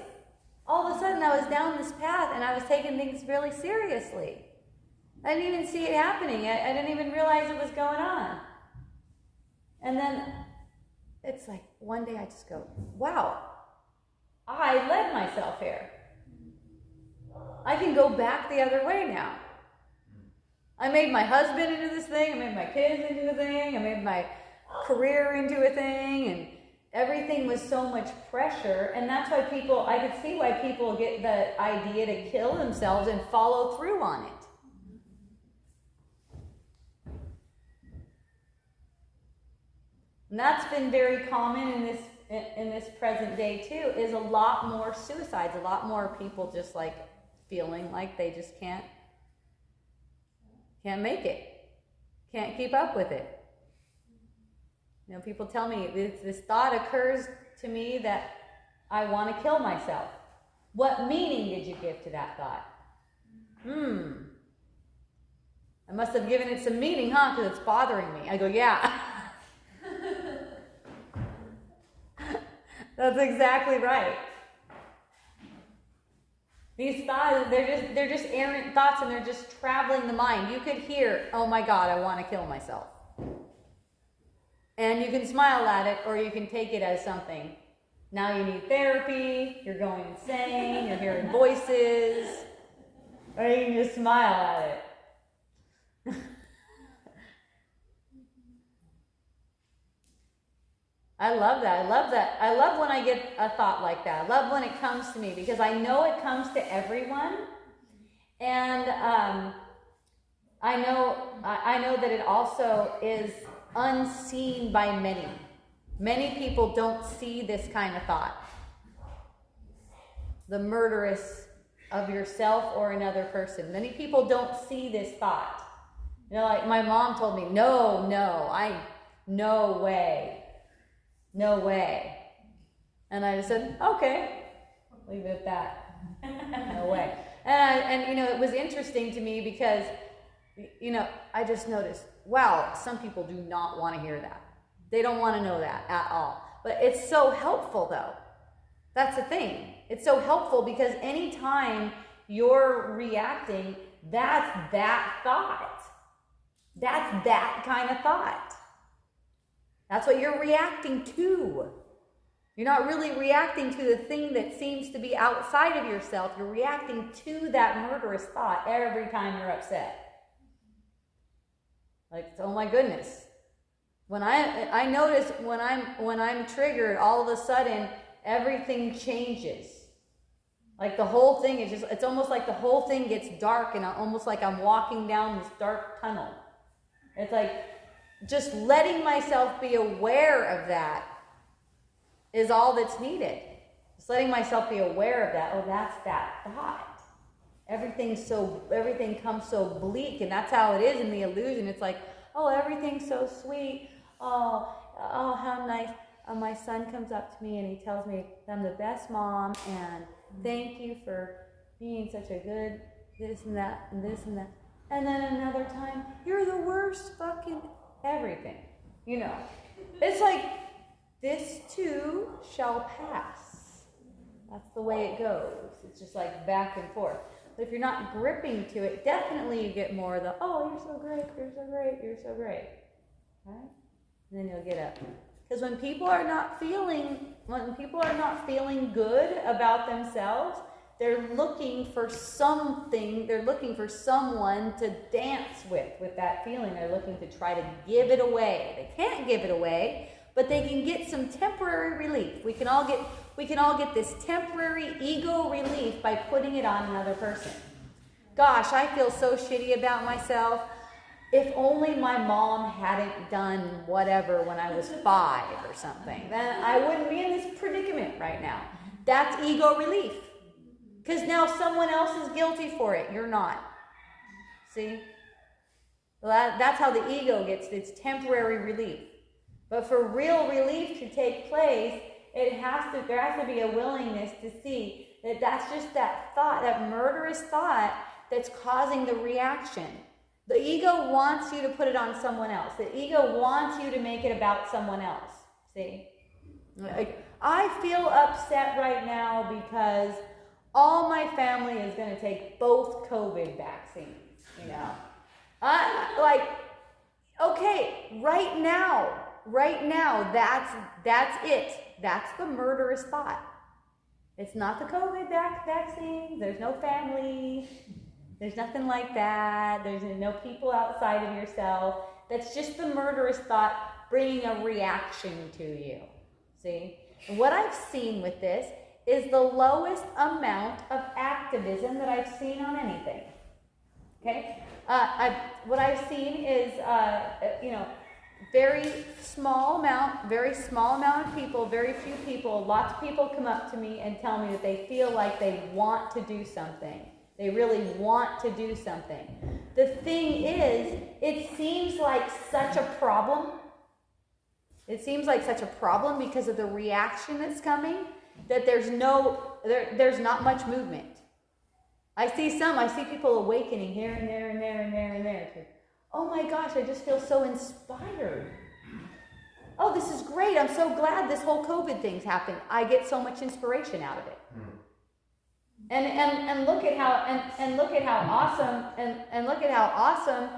All of a sudden I was down this path and I was taking things really seriously. I didn't even see it happening. I didn't even realize it was going on. And then it's like one day I just go, wow, I led myself here. I can go back the other way now. I made my husband into this thing. I made my kids into the thing. I made my career into a thing. And everything was so much pressure. And that's why I could see why people get the idea to kill themselves and follow through on it. And that's been very common in this present day too, is a lot more suicides, a lot more people just like feeling like they just can't make it, can't keep up with it. You know, people tell me this thought occurs to me that I want to kill myself. What meaning did you give to that thought? I must have given it some meaning, huh? Because it's bothering me. I go, yeah. That's exactly right. These thoughts, they're just errant thoughts, and they're just traveling the mind. You could hear, oh my God, I want to kill myself. And you can smile at it, or you can take it as something. Now you need therapy, you're going insane, you're hearing voices, or you can just smile at it. I love that. I love when I get a thought like that. I love when it comes to me, because I know it comes to everyone. And I know that it also is unseen by many. Many people don't see this kind of thought. The murderous of yourself or another person. Many people don't see this thought. You know, like my mom told me, no way. No way. And I just said, okay, leave it at that. No way. And you know, it was interesting to me because, you know, I just noticed, wow, some people do not want to hear that. They don't want to know that at all. But it's so helpful, though. That's the thing. It's so helpful because anytime you're reacting, that's that thought. That's that kind of thought. That's what you're reacting to. You're not really reacting to the thing that seems to be outside of yourself. You're reacting to that murderous thought every time you're upset. Like, oh my goodness. When I notice when I'm triggered, all of a sudden everything changes. Like the whole thing it's almost like the whole thing gets dark, and almost like I'm walking down this dark tunnel. It's like just letting myself be aware of that is all that's needed. Just letting myself be aware of that. Oh, that's that thought. Everything comes so bleak, and that's how it is in the illusion. It's like, oh, everything's so sweet. Oh, how nice. My son comes up to me and he tells me I'm the best mom, and thank you for being such a good this and that and this and that. And then another time, you're the worst fucking everything. You know, it's like, this too shall pass. That's the way it goes. It's just like back and forth. But if you're not gripping to it, definitely you get more of the, oh, you're so great, you're so great, you're so great. Right? And then you'll get up. Because when people are not feeling good about themselves, they're looking for something, they're looking for someone to dance with that feeling. They're looking to try to give it away. They can't give it away, but they can get some temporary relief. We can all get this temporary ego relief by putting it on another person. Gosh, I feel so shitty about myself. If only my mom hadn't done whatever when I was 5 or something, then I wouldn't be in this predicament right now. That's ego relief. Because now someone else is guilty for it. You're not. See? Well, that's how the ego gets its temporary relief. But for real relief to take place, there has to be a willingness to see that that's just that thought, that murderous thought that's causing the reaction. The ego wants you to put it on someone else. The ego wants you to make it about someone else. See? Like, I feel upset right now because all my family is going to take both COVID vaccines, you know. Okay, right now, that's it. That's the murderous thought. It's not the COVID vaccine. There's no family. There's nothing like that. There's no people outside of yourself. That's just the murderous thought bringing a reaction to you. See? And what I've seen with this is the lowest amount of activism that I've seen on anything. Okay? What I've seen is, very small amount of people, very few people, lots of people come up to me and tell me that they feel like they want to do something. They really want to do something. The thing is, it seems like such a problem. It seems like such a problem because of the reaction that's coming that there's not much movement. I see people awakening here and there and there and there and there. Oh my gosh, I just feel so inspired. Oh, this is great. I'm so glad this whole COVID thing's happened. I get so much inspiration out of it. And look at how awesome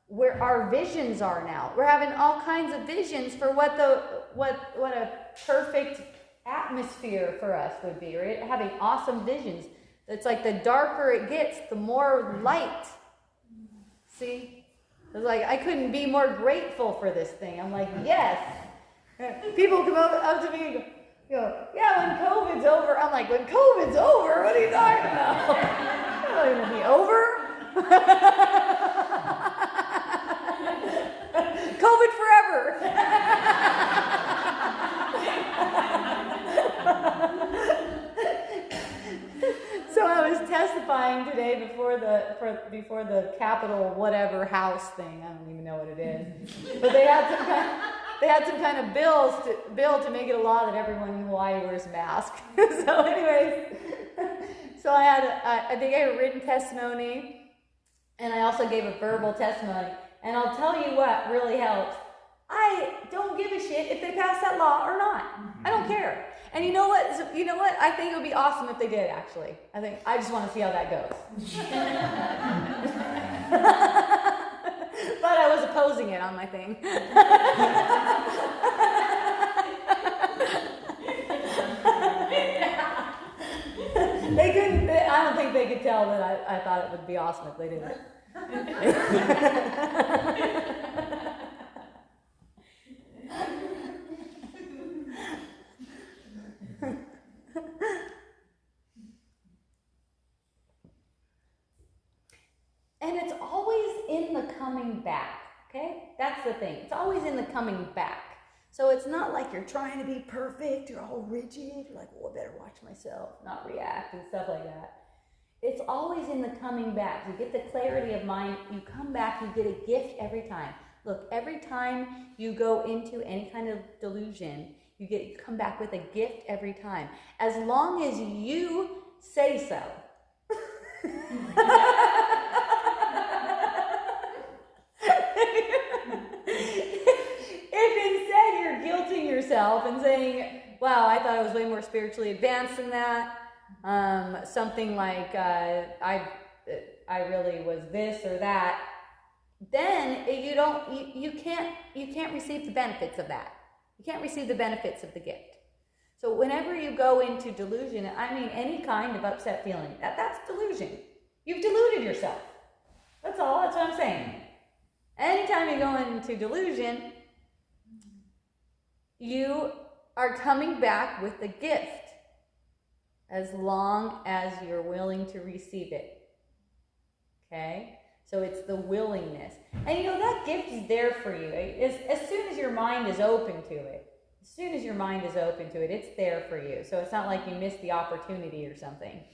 where our visions are now. We're having all kinds of visions for what a perfect atmosphere for us would be. We're having awesome visions. It's like the darker it gets, the more light. See? It's like I couldn't be more grateful for this thing. I'm like, yes. People come up to me and go, yeah, when COVID's over. I'm like, when COVID's over? What are you talking about? It's not going to be over. COVID forever. So I was testifying today before the Capitol whatever House thing. I don't even know what it is, but they had some kind of bill to make it a law that everyone in Hawaii wears a mask. So anyways, so I think I had a written testimony, and I also gave a verbal testimony. And I'll tell you what really helps. I don't give a shit if they pass that law or not. I don't care. And you know what? I think it would be awesome if they did, actually. I just want to see how that goes. But I was opposing it on my thing. I don't think they could tell that I thought it would be awesome if they did it. And it's always in the coming back, okay? That's the thing. It's always in the coming back. So it's not like you're trying to be perfect, you're all rigid, you're like, I better watch myself, not react and stuff like that. It's always in the coming back. You get the clarity of mind, you come back, you get a gift every time. Look, every time you go into any kind of delusion, you come back with a gift every time. As long as you say so. guilting yourself and saying, wow, I thought I was way more spiritually advanced than that. Something like, I really was this or that. Then you can't receive the benefits of that. You can't receive the benefits of the gift. So whenever you go into delusion, I mean any kind of upset feeling, that's delusion. You've deluded yourself. That's all. That's what I'm saying. Anytime you go into delusion, you are coming back with the gift as long as you're willing to receive it. Okay? So it's the willingness. And that gift is there for you. As soon as your mind is open to it, it's there for you. So it's not like you missed the opportunity or something.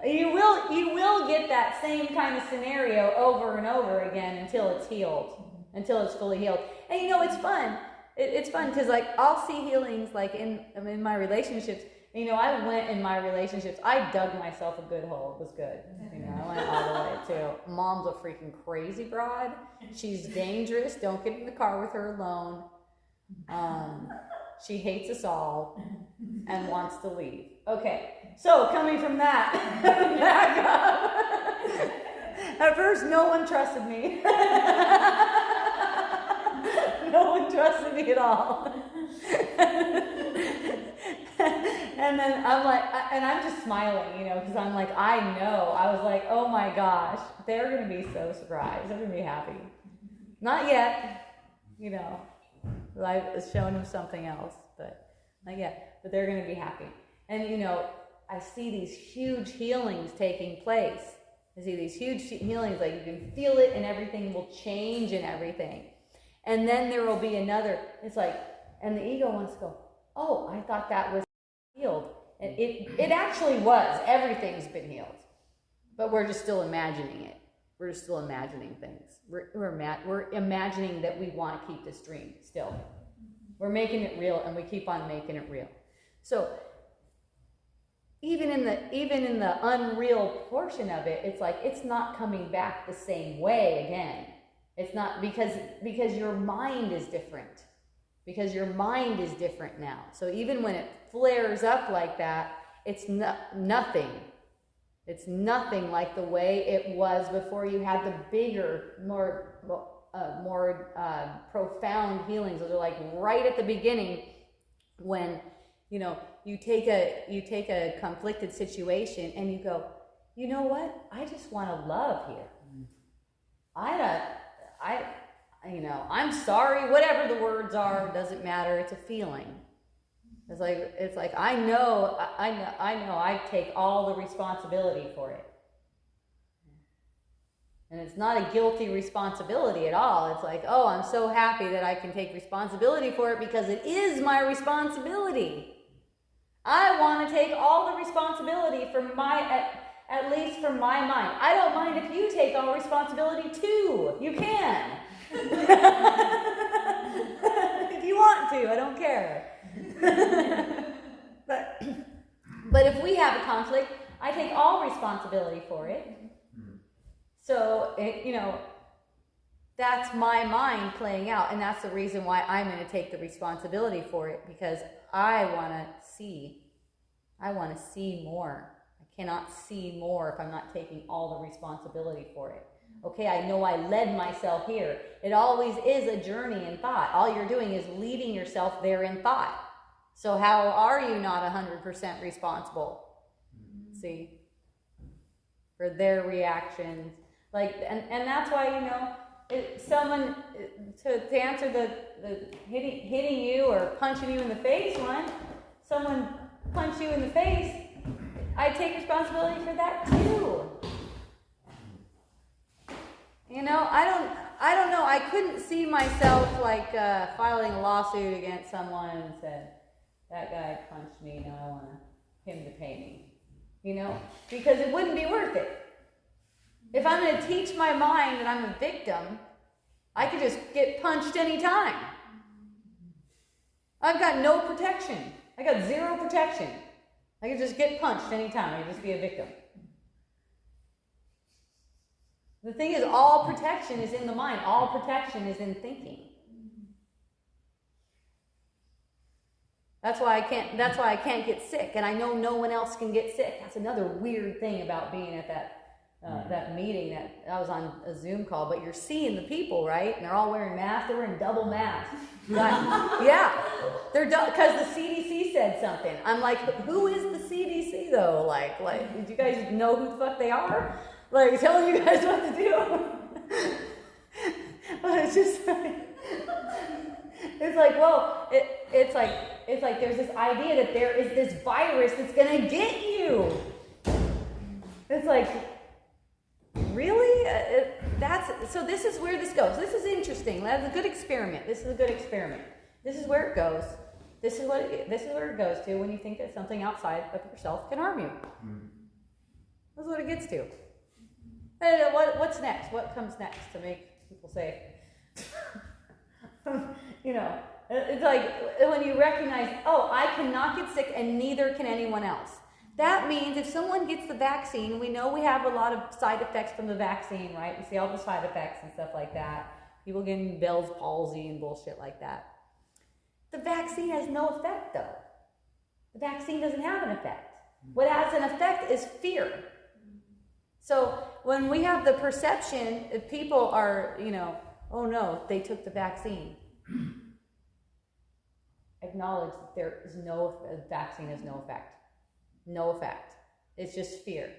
You will get that same kind of scenario over and over again until it's healed, until it's fully healed. And it's fun. It's fun because I'll see healings in my relationships. I went in my relationships. I dug myself a good hole. It was good. I went all the way to mom's a freaking crazy broad. She's dangerous. Don't get in the car with her alone. She hates us all and wants to leave. Okay, so coming from that, back up. At first, no one trusted me. No one trusted me at all. And then I'm like, and I'm just smiling, because I'm like, I know. I was like, oh my gosh, they're going to be so surprised. They're going to be happy. Not yet, I've shown them something else, but not yet. But they're going to be happy. And, I see these huge healings taking place. I see these huge healings, like you can feel it and everything will change and everything. And then there will be another, it's like, and the ego wants to go, oh, I thought that was healed. And it actually was. Everything's been healed. But we're just still imagining it. We're just still imagining things. We're imagining that we want to keep this dream still. We're making it real, and we keep on making it real. So even in the unreal portion of it, it's like it's not coming back the same way again. It's not because your mind is different. Because your mind is different now. So even when it flares up like that, it's nothing. It's nothing like the way it was before you had the bigger, more profound healings. Those are like right at the beginning when, you take a conflicted situation and you go, you know what? I just want to love here. I'm sorry, whatever the words are, doesn't matter. It's a feeling. It's like I know I take all the responsibility for it. And it's not a guilty responsibility at all. It's like, oh, I'm so happy that I can take responsibility for it because it is my responsibility. I want to take all the responsibility for at least for my mind. I don't mind if you take all responsibility too. You can. If you want to, I don't care. But if we have a conflict, I take all responsibility for it. So, that's my mind playing out, and that's the reason why I'm going to take the responsibility for it, because I want to see more. I cannot see more if I'm not taking all the responsibility for it. Okay, I know I led myself here. It always is a journey in thought. All you're doing is leading yourself there in thought. So how are you not 100% responsible? See? For their reactions. And that's why, someone, to answer the hitting you or punching you in the face one, someone punched you in the face, I take responsibility for that too. I don't know. I couldn't see myself filing a lawsuit against someone and said, that guy punched me, now I want him to pay me. Because it wouldn't be worth it. If I'm going to teach my mind that I'm a victim, I could just get punched anytime. I've got no protection. I got zero protection. I could just get punched anytime. I could just be a victim. The thing is, all protection is in the mind. All protection is in thinking. That's why I can't get sick, and I know no one else can get sick. That's another weird thing about being at that meeting that I was on a Zoom call. But you're seeing the people, right? And they're all wearing masks. They're wearing double masks. Yeah, they're because the CDC said something. I'm like, who is the CDC though? Like, did you guys know who the fuck they are? Like, telling you guys what to do. But it's just like, it's like, well, it's like there's this idea that there is this virus that's gonna get you. It's like, really? So this is where this goes. This is interesting. That's a good experiment. This is a good experiment. This is where it goes. This is where it goes to when you think that something outside of yourself can harm you. That's what it gets to. And what's next? What comes next to make people say, it's like when you recognize, oh, I cannot get sick and neither can anyone else. That means if someone gets the vaccine, we know we have a lot of side effects from the vaccine, right? We see all the side effects and stuff like that. People getting Bell's palsy and bullshit like that. The vaccine has no effect, though. The vaccine doesn't have an effect. What has an effect is fear. So when we have the perception, if people are, oh no, they took the vaccine. Acknowledge that the vaccine has no effect. No effect. It's just fear.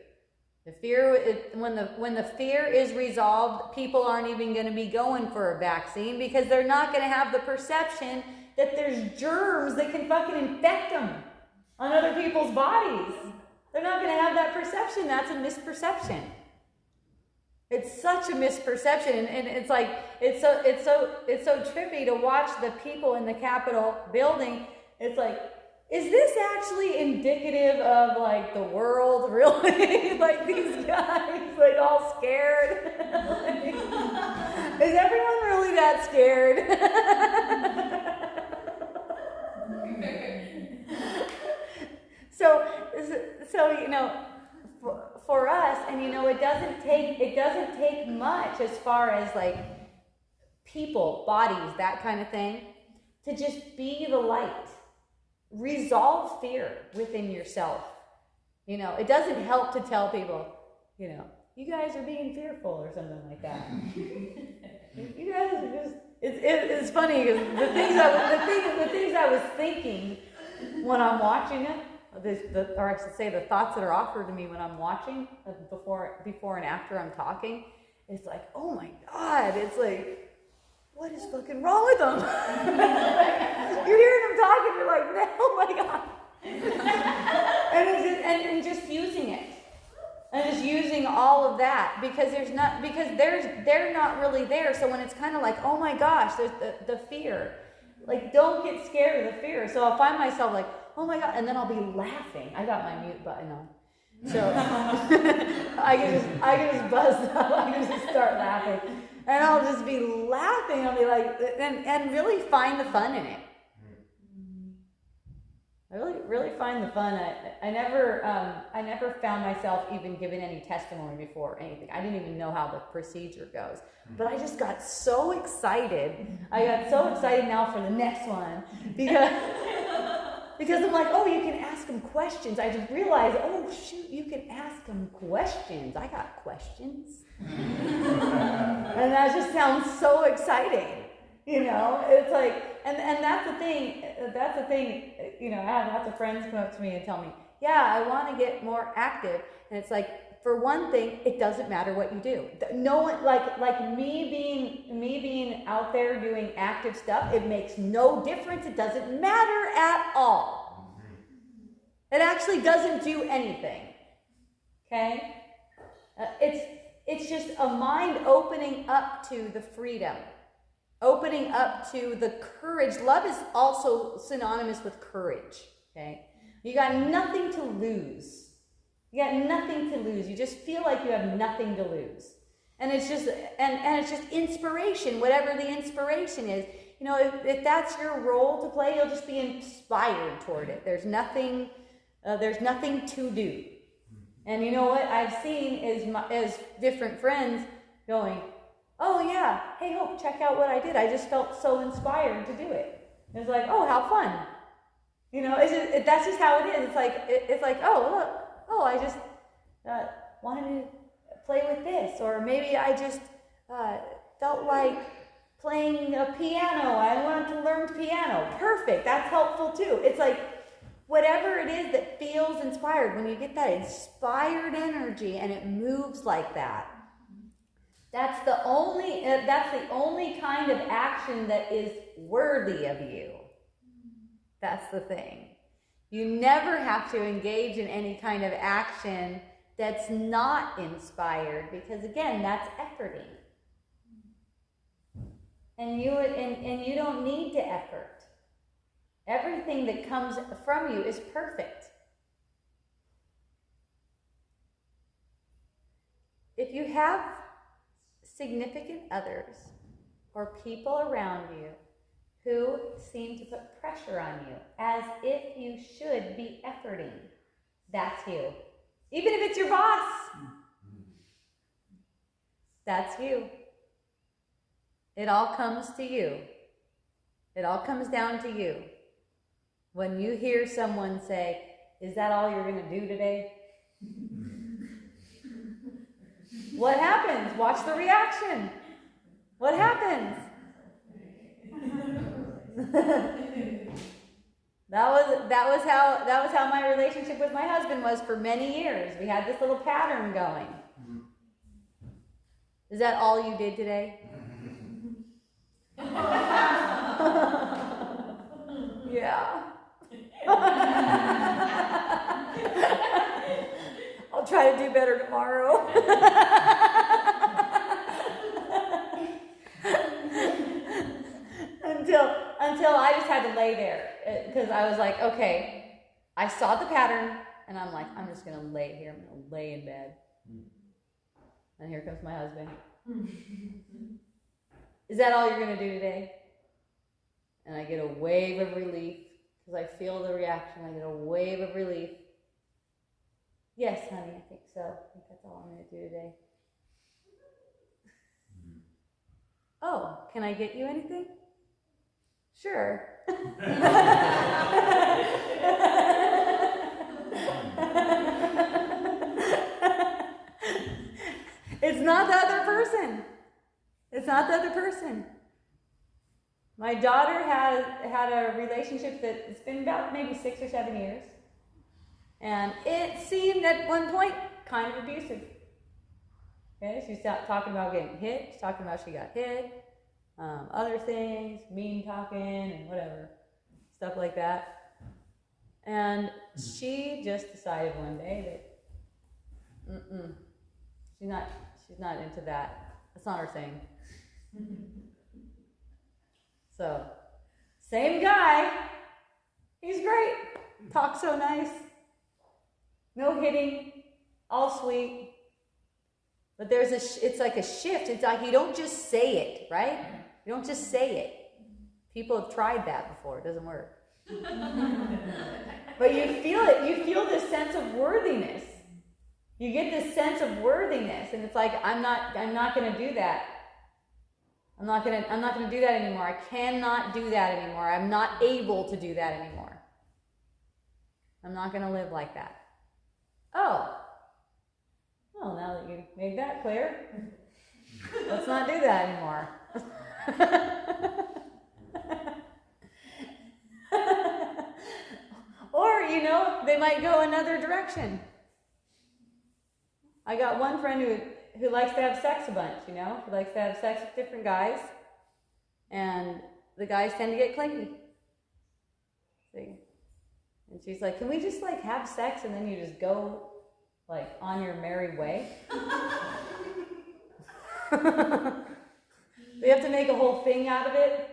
The fear, when the fear is resolved, people aren't even going to be going for a vaccine because they're not going to have the perception that there's germs that can fucking infect them on other people's bodies. They're not going to have that perception. That's a misperception. It's such a misperception, and it's like it's so trippy to watch the people in the Capitol building. It's like, is this actually indicative of like the world, really? Like these guys, like all scared. Like, is everyone really that scared? So for us, and it doesn't take much as far as like people, bodies, that kind of thing, to just be the light. Resolve fear within yourself. It doesn't help to tell people, you guys are being fearful or something like that. You guys are just. It's funny because the things I was thinking when I'm watching it, or I should say the thoughts that are offered to me when I'm watching before and after I'm talking, it's like, oh my God, it's like, what is fucking wrong with them? You're hearing them talking, you're like, oh my God. and just using it. And just using all of that because they're not really there. So when it's kind of like, oh my gosh, there's the fear. Like, don't get scared of the fear. So I'll find myself like, oh my God, and then I'll be laughing. I got my mute button on. So I can just buzz up, I can just start laughing. And I'll just be laughing. I'll be like, and really find the fun in it. I really find the fun. I never found myself even giving any testimony before anything. I didn't even know how the procedure goes. But I just got so excited. I got so excited now for the next one because I'm like, oh, you can ask them questions. I just realized, oh shoot, you can ask them questions. I got questions. And that just sounds so exciting. It's like, and that's the thing, I have lots of friends come up to me and tell me, yeah, I want to get more active. And it's like, for one thing, it doesn't matter what you do. No one, like me being out there doing active stuff, it makes no difference. It doesn't matter at all. It actually doesn't do anything. Okay? It's just a mind opening up to the freedom. Opening up to the courage. Love is also synonymous with courage. Okay? You got nothing to lose. You got nothing to lose. You just feel like you have nothing to lose. And it's just and it's just inspiration, whatever the inspiration is. If that's your role to play, you'll just be inspired toward it. There's nothing to do. And you know what I've seen is different friends going, oh yeah, hey Hope, check out what I did. I just felt so inspired to do it. It's like, oh, how fun. That's just how it is. It's like, oh, look, I just wanted to play with this. Or maybe I just felt like playing a piano. I wanted to learn piano. Perfect. That's helpful too. It's like, whatever it is that feels inspired, when you get that inspired energy and it moves like that, that's the only kind of action that is worthy of you. That's the thing. You never have to engage in any kind of action that's not inspired, because again, that's efforting. And you don't need to effort. Everything that comes from you is perfect. If you have significant others or people around you who seem to put pressure on you as if you should be efforting, that's you. Even if it's your boss, that's you. It all comes to you. It all comes down to you. When you hear someone say, is that all you're going to do today? What happens? Watch the reaction. What happens? That was how my relationship with my husband was for many years. We had this little pattern going. Is that all you did today? Yeah. I'll try to do better tomorrow. Until I just had to lay there, because I was like, okay, I saw the pattern, and I'm like, I'm just going to lay here. I'm going to lay in bed. And here comes my husband. Is that all you're going to do today? And I get a wave of relief, because I feel the reaction. I get a wave of relief. Yes, honey, I think so. I think that's all I'm going to do today. Oh, can I get you anything? Sure. It's not the other person. It's not the other person. My daughter had a relationship that's been about maybe 6 or 7 years. And it seemed at one point kind of abusive. Okay, she's talking about getting hit. She's talking about she got hit. Other things, mean talking and whatever, stuff like that. And she just decided one day that she's not into that. That's not her thing. So, same guy. He's great. Talks so nice. No hitting. All sweet. But it's like a shift. It's like you don't just say it, right? You don't just say it. People have tried that before. It doesn't work. But you feel it. You feel this sense of worthiness. You get this sense of worthiness, and it's like, I'm not going to do that. I'm not going to do that anymore. I cannot do that anymore. I'm not able to do that anymore. I'm not going to live like that. Oh. Well, now that you made that clear, let's not do that anymore. Or, they might go another direction. I got one friend who likes to have sex a bunch, Who likes to have sex with different guys. And the guys tend to get clingy. See? And she's like, can we just have sex and then you just go on your merry way? We have to make a whole thing out of it.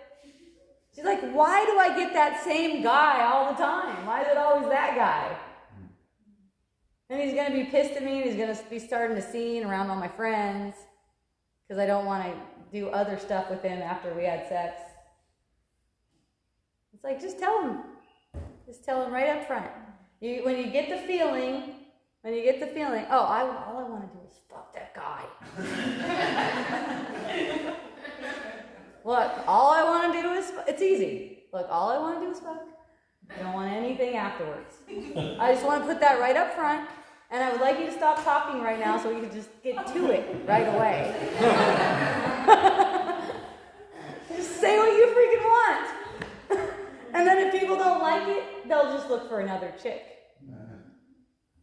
She's like, why do I get that same guy all the time? Why is it always that guy? And he's going to be pissed at me, and he's going to be starting a scene around all my friends because I don't want to do other stuff with him after we had sex. It's like, just tell him. Just tell him right up front. When you get the feeling, all I want to do is fuck that guy. Look, all I want to do is, it's easy. Look, all I want to do is fuck. I don't want anything afterwards. I just want to put that right up front, and I would like you to stop talking right now so we can just get to it right away. Just say what you freaking want. And then if people don't like it, they'll just look for another chick.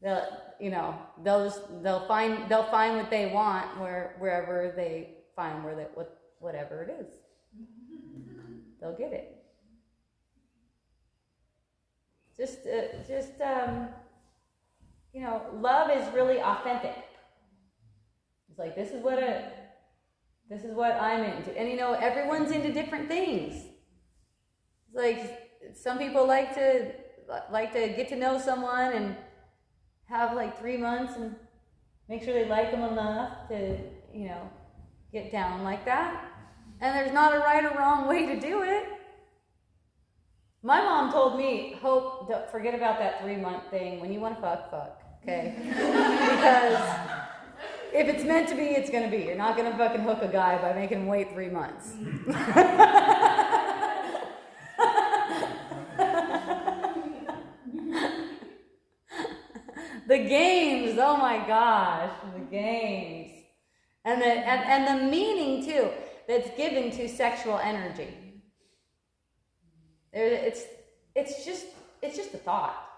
They'll find what they want wherever they find whatever it is. They'll get it. Love is really authentic. It's like, this is what I'm into. And everyone's into different things. It's like, some people like to get to know someone and have like 3 months and make sure they like them enough to, get down like that. And there's not a right or wrong way to do it. My mom told me, Hope, don't forget about that 3-month thing. When you want to fuck, okay? Because if it's meant to be, it's going to be. You're not going to fucking hook a guy by making him wait 3 months. The games, oh my gosh, the games. And the meaning, too, that's given to sexual energy. It's just a thought.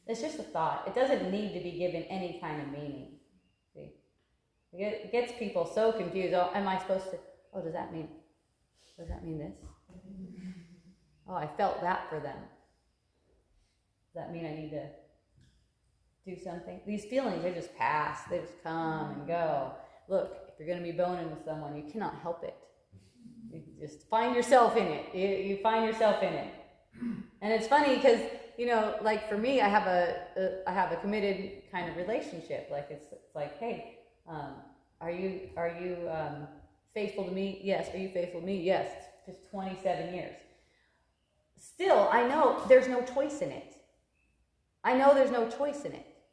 It's just a thought. It doesn't need to be given any kind of meaning. See? It gets people so confused. Oh, am I supposed to? Oh, does that mean this? Oh, I felt that for them. Does that mean I need to do something? These feelings, they just pass. They just come and go. Look, if you're going to be boning with someone, you cannot help it. You just find yourself in it. You find yourself in it. And it's funny because, like for me, I have a committed kind of relationship. Like it's like, hey, are you faithful to me? Yes. Are you faithful to me? Yes. Just 27 years. Still, I know there's no choice in it.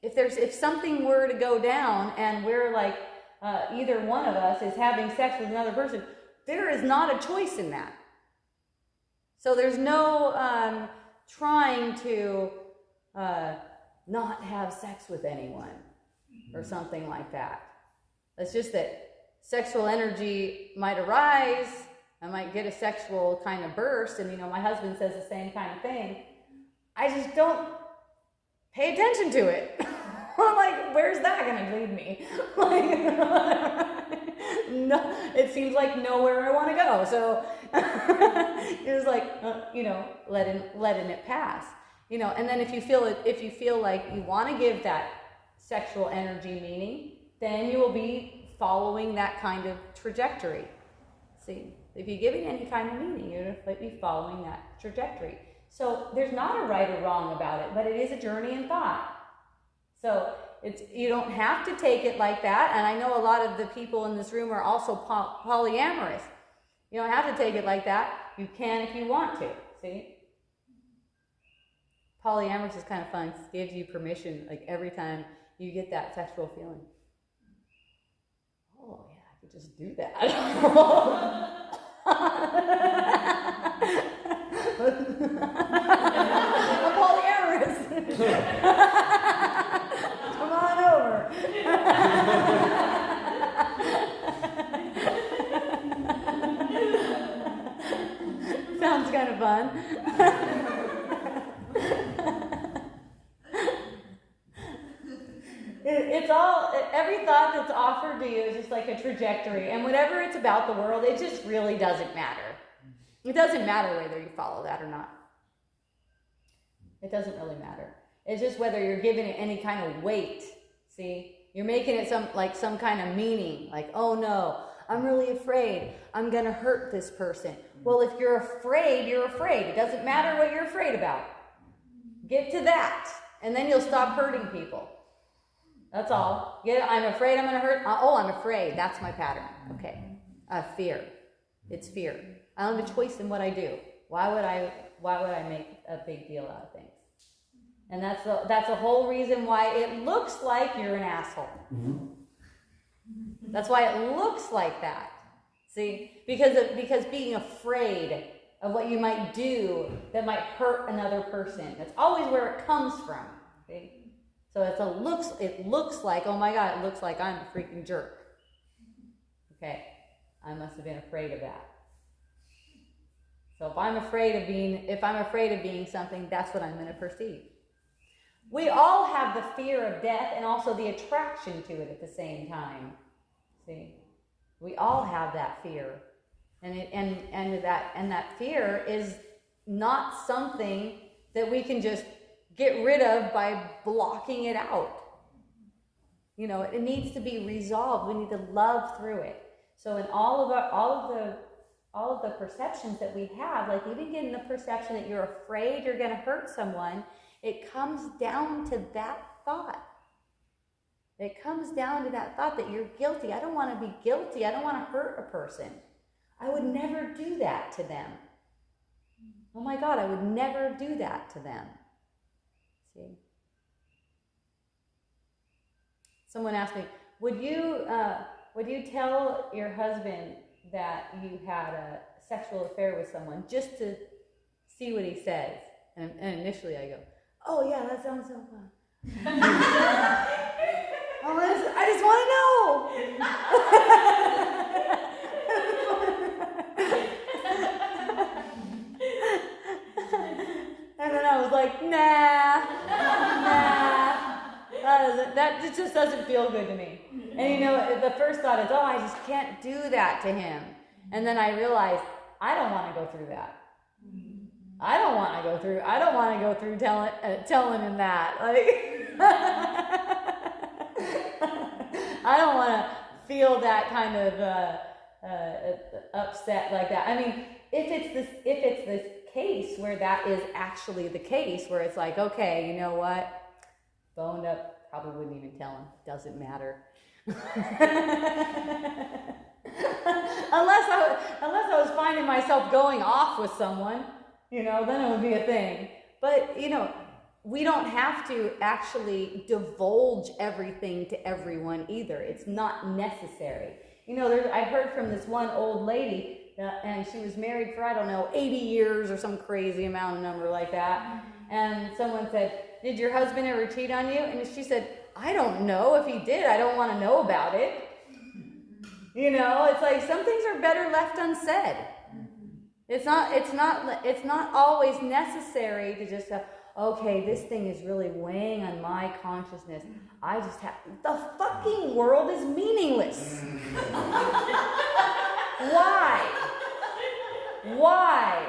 If something were to go down and we're like, either one of us is having sex with another person, there is not a choice in that. So there's no trying to not have sex with anyone or something like that. It's just that sexual energy might arise. I might get a sexual kind of burst, and my husband says the same kind of thing. I just don't pay attention to it. I'm like, where's that going to lead me? No, it seems like nowhere I want to go. So it's like, letting it pass. And then if you feel like you want to give that sexual energy meaning, then you will be following that kind of trajectory. See, if you give it any kind of meaning, you're going to be following that trajectory. So there's not a right or wrong about it, but it is a journey in thought. So you don't have to take it like that. And I know a lot of the people in this room are also polyamorous. You don't have to take it like that. You can if you want to. See? Polyamorous is kind of fun. It gives you permission, like every time you get that sexual feeling. Oh yeah, I could just do that. I'm polyamorous. Come on over. Sounds kind of fun. It's all, every thought that's offered to you is just like a trajectory. And whatever it's about the world, it just really doesn't matter. It doesn't matter whether you follow that or not. It doesn't really matter. It's just whether you're giving it any kind of weight. See? You're making it some kind of meaning. Like, oh no, I'm really afraid. I'm going to hurt this person. Well, if you're afraid, you're afraid. It doesn't matter what you're afraid about. Get to that. And then you'll stop hurting people. That's all. I'm afraid I'm going to hurt. Oh, I'm afraid. That's my pattern. Okay. Fear. It's fear. I don't have a choice in what I do. Why would I make a big deal out of things? And that's the whole reason why it looks like you're an asshole. Mm-hmm. That's why it looks like that. See, because being afraid of what you might do that might hurt another person. That's always where it comes from. See? So it looks like, oh my God, it looks like I'm a freaking jerk. Okay, I must have been afraid of that. So if I'm afraid of being something, that's what I'm going to perceive. We all have the fear of death and also the attraction to it at the same time. See, we all have that fear, and that fear is not something that we can just get rid of by blocking it out. You know, it needs to be resolved. We need to love through it. So in all of the perceptions that we have, like even getting the perception that you're afraid you're going to hurt someone, it comes down to that thought. It comes down to that thought that you're guilty. I don't want to be guilty. I don't want to hurt a person. I would never do that to them. Oh my God, I would never do that to them. See? Someone asked me, would you tell your husband that you had a sexual affair with someone just to see what he says? And initially I go, oh yeah, that sounds so fun. I just want to know. And then I was like, nah. That just doesn't feel good to me. And you know, the first thought is, oh, I just can't do that to him. And then I realized, I don't want to go through that. I don't want to go through telling him that. Like, I don't want to feel that kind of upset like that. I mean, if it's this case where that is actually the case, where it's like, okay, you know what, boned up, probably wouldn't even tell him. Doesn't matter. unless I was finding myself going off with someone, you know, then it would be a thing. But, you know, we don't have to actually divulge everything to everyone either. It's not necessary. You know, I heard from this one old lady, and she was married for, 80 years or some crazy amount of number like that. And someone said, did your husband ever cheat on you? And she said, I don't know. If he did, I don't want to know about it. You know, it's like some things are better left unsaid. It's not always necessary to just have, okay, this thing is really weighing on my consciousness. The fucking world is meaningless. Why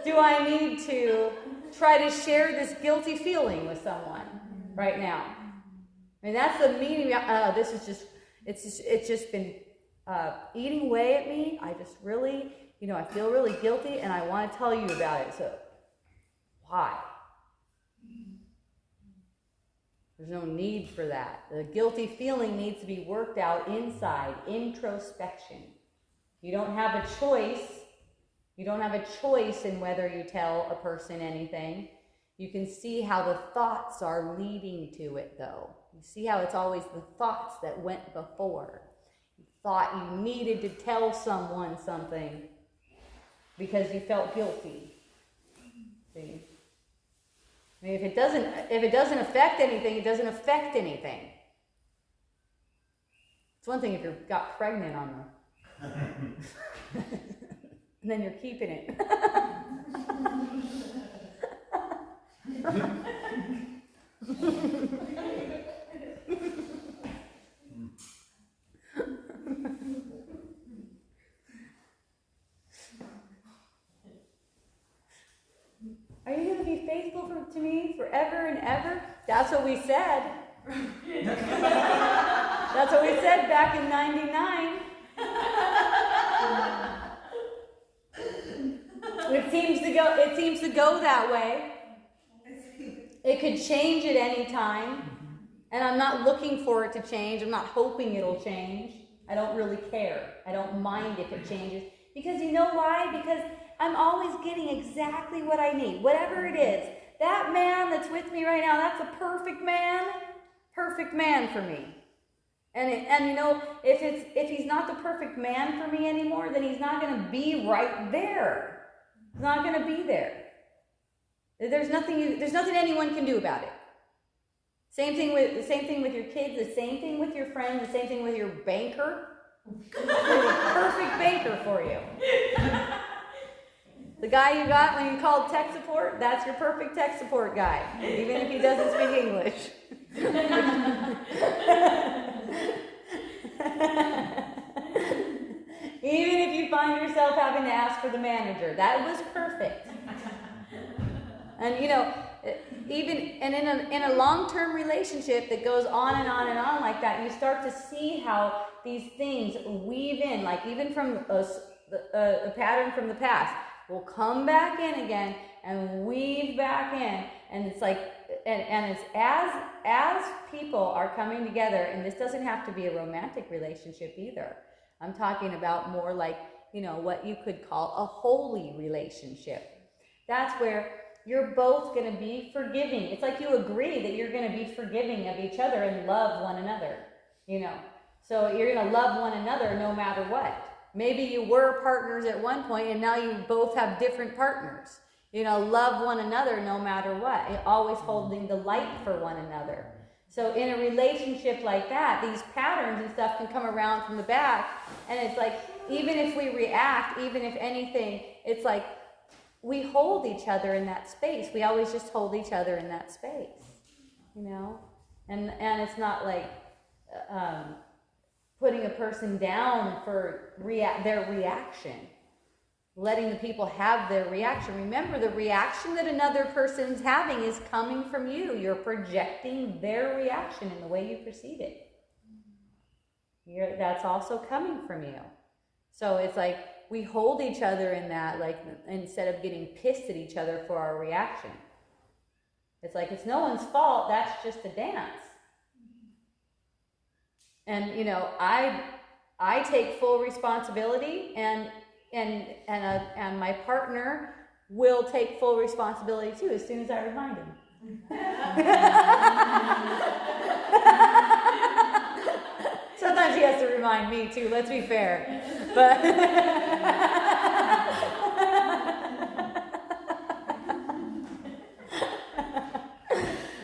do I need to try to share this guilty feeling with someone right now? I mean, that's the meaning. It's just been eating away at me. I just really, I feel really guilty, and I want to tell you about it. So, why? There's no need for that. The guilty feeling needs to be worked out inside, introspection. You don't have a choice. You don't have a choice in whether you tell a person anything. You can see how the thoughts are leading to it, though. You see how it's always the thoughts that went before. You thought you needed to tell someone something because you felt guilty. See? I mean, if it doesn't affect anything, it doesn't affect anything. It's one thing if you got pregnant on the and then you're keeping it. Are you going to be faithful to me forever and ever? That's what we said. That's what we said back in 99. It seems to go that way. It could change at any time. And I'm not looking for it to change. I'm not hoping it'll change. I don't really care. I don't mind if it changes. Because you know why? Because I'm always getting exactly what I need. Whatever it is. That man that's with me right now, that's a perfect man for me. And you know, if he's not the perfect man for me anymore, then he's not going to be right there. He's not going to be there. There's nothing anyone can do about it. Same thing with your kids, the same thing with your friends, the same thing with your banker. There's a perfect banker for you. The guy you got when you called tech support, that's your perfect tech support guy, even if he doesn't speak English. Even if you find yourself having to ask for the manager, that was perfect. And you know, even in a long-term relationship that goes on and on and on like that, you start to see how these things weave in, like even from a pattern from the past will come back in again and weave back in, and it's like, and it's as people are coming together, and this doesn't have to be a romantic relationship either. I'm talking about more like, you know, what you could call a holy relationship. That's where you're both going to be forgiving. It's like you agree that you're going to be forgiving of each other and love one another, you know. So you're going to love one another no matter what. Maybe you were partners at one point and now you both have different partners. You know, love one another no matter what. Always holding the light for one another. So in a relationship like that, these patterns and stuff can come around from the back. And it's like, even if we react, even if anything, it's like we hold each other in that space. We always just hold each other in that space, you know? And it's not like putting a person down for their reaction. Letting the people have their reaction. Remember, the reaction that another person's having is coming from you. You're projecting their reaction in the way you perceive it. That's also coming from you. So it's like we hold each other in that, like, instead of getting pissed at each other for our reaction. It's like, it's no one's fault, that's just a dance. And, you know, I take full responsibility, and my partner will take full responsibility too as soon as I remind him. Sometimes he has to remind me too, let's be fair. But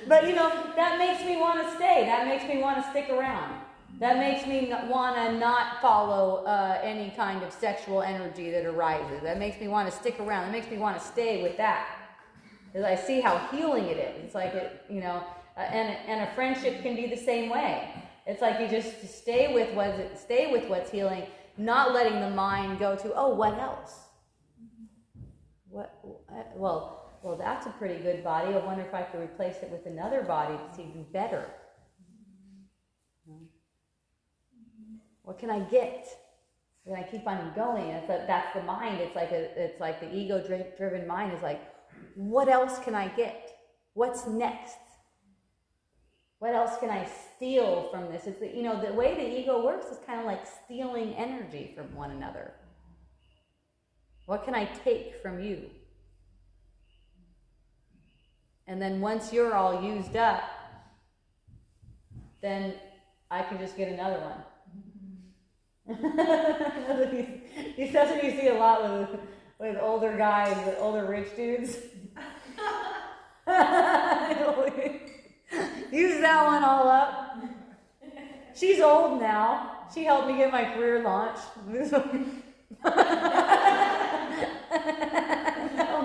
but you know, that makes me want to stay. That makes me want to stick around. That makes me want to not follow any kind of sexual energy that arises. That makes me want to stick around. That makes me want to stay with that. Because I see how healing it is. It's like, you know, and a friendship can be the same way. It's like you just stay with what's healing, not letting the mind go to, oh, what else? Well, that's a pretty good body. I wonder if I could replace it with another body that's even better. What can I get? And I keep on going. That's the mind. It's like the ego-driven mind is like, what else can I get? What's next? What else can I steal from this? It's you know, the way the ego works is kind of like stealing energy from one another. What can I take from you? And then once you're all used up, then I can just get another one. That's what you see a lot with older guys, with older rich dudes. Use that one all up. She's old now. She helped me get my career launched. I'm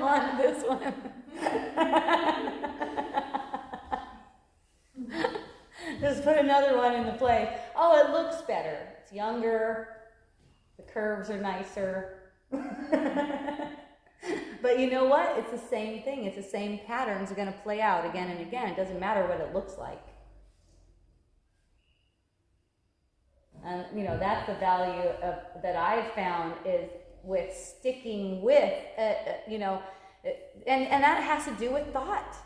on this one. Just put another one into place. Oh, it looks better. It's younger. The curves are nicer. But you know what? It's the same thing. It's the same patterns are going to play out again and again. It doesn't matter what it looks like. And, you know, that's the value that I've found is with sticking with, you know, and that has to do with thought.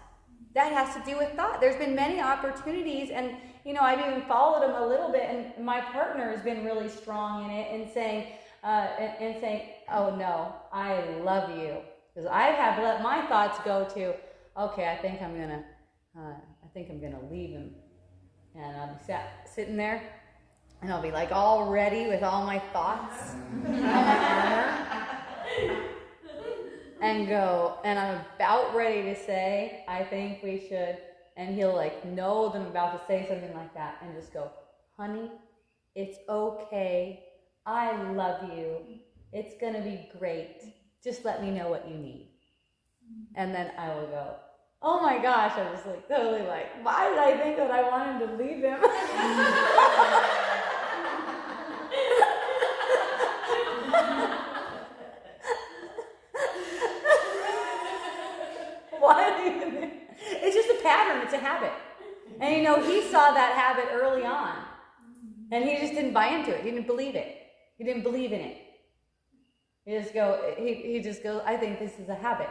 That has to do with thought. There's been many opportunities, and, you know, I've even followed them a little bit, and my partner has been really strong in it and saying, oh no, I love you. Because I have let my thoughts go to, okay, I think I'm gonna leave him. And I'm sitting there, And I'll be like all ready with all my thoughts, all my armor, and go, and I'm about ready to say, I think we should, and he'll like know that I'm about to say something like that, and just go, honey, it's okay, I love you, it's gonna be great, just let me know what you need. And then I will go, oh my gosh, I was like totally like, why did I think that I wanted to leave him? It's just a pattern, it's a habit. And he saw that habit early on. And he just didn't buy into it. He didn't believe it. He didn't believe in it. He just goes, I think this is a habit.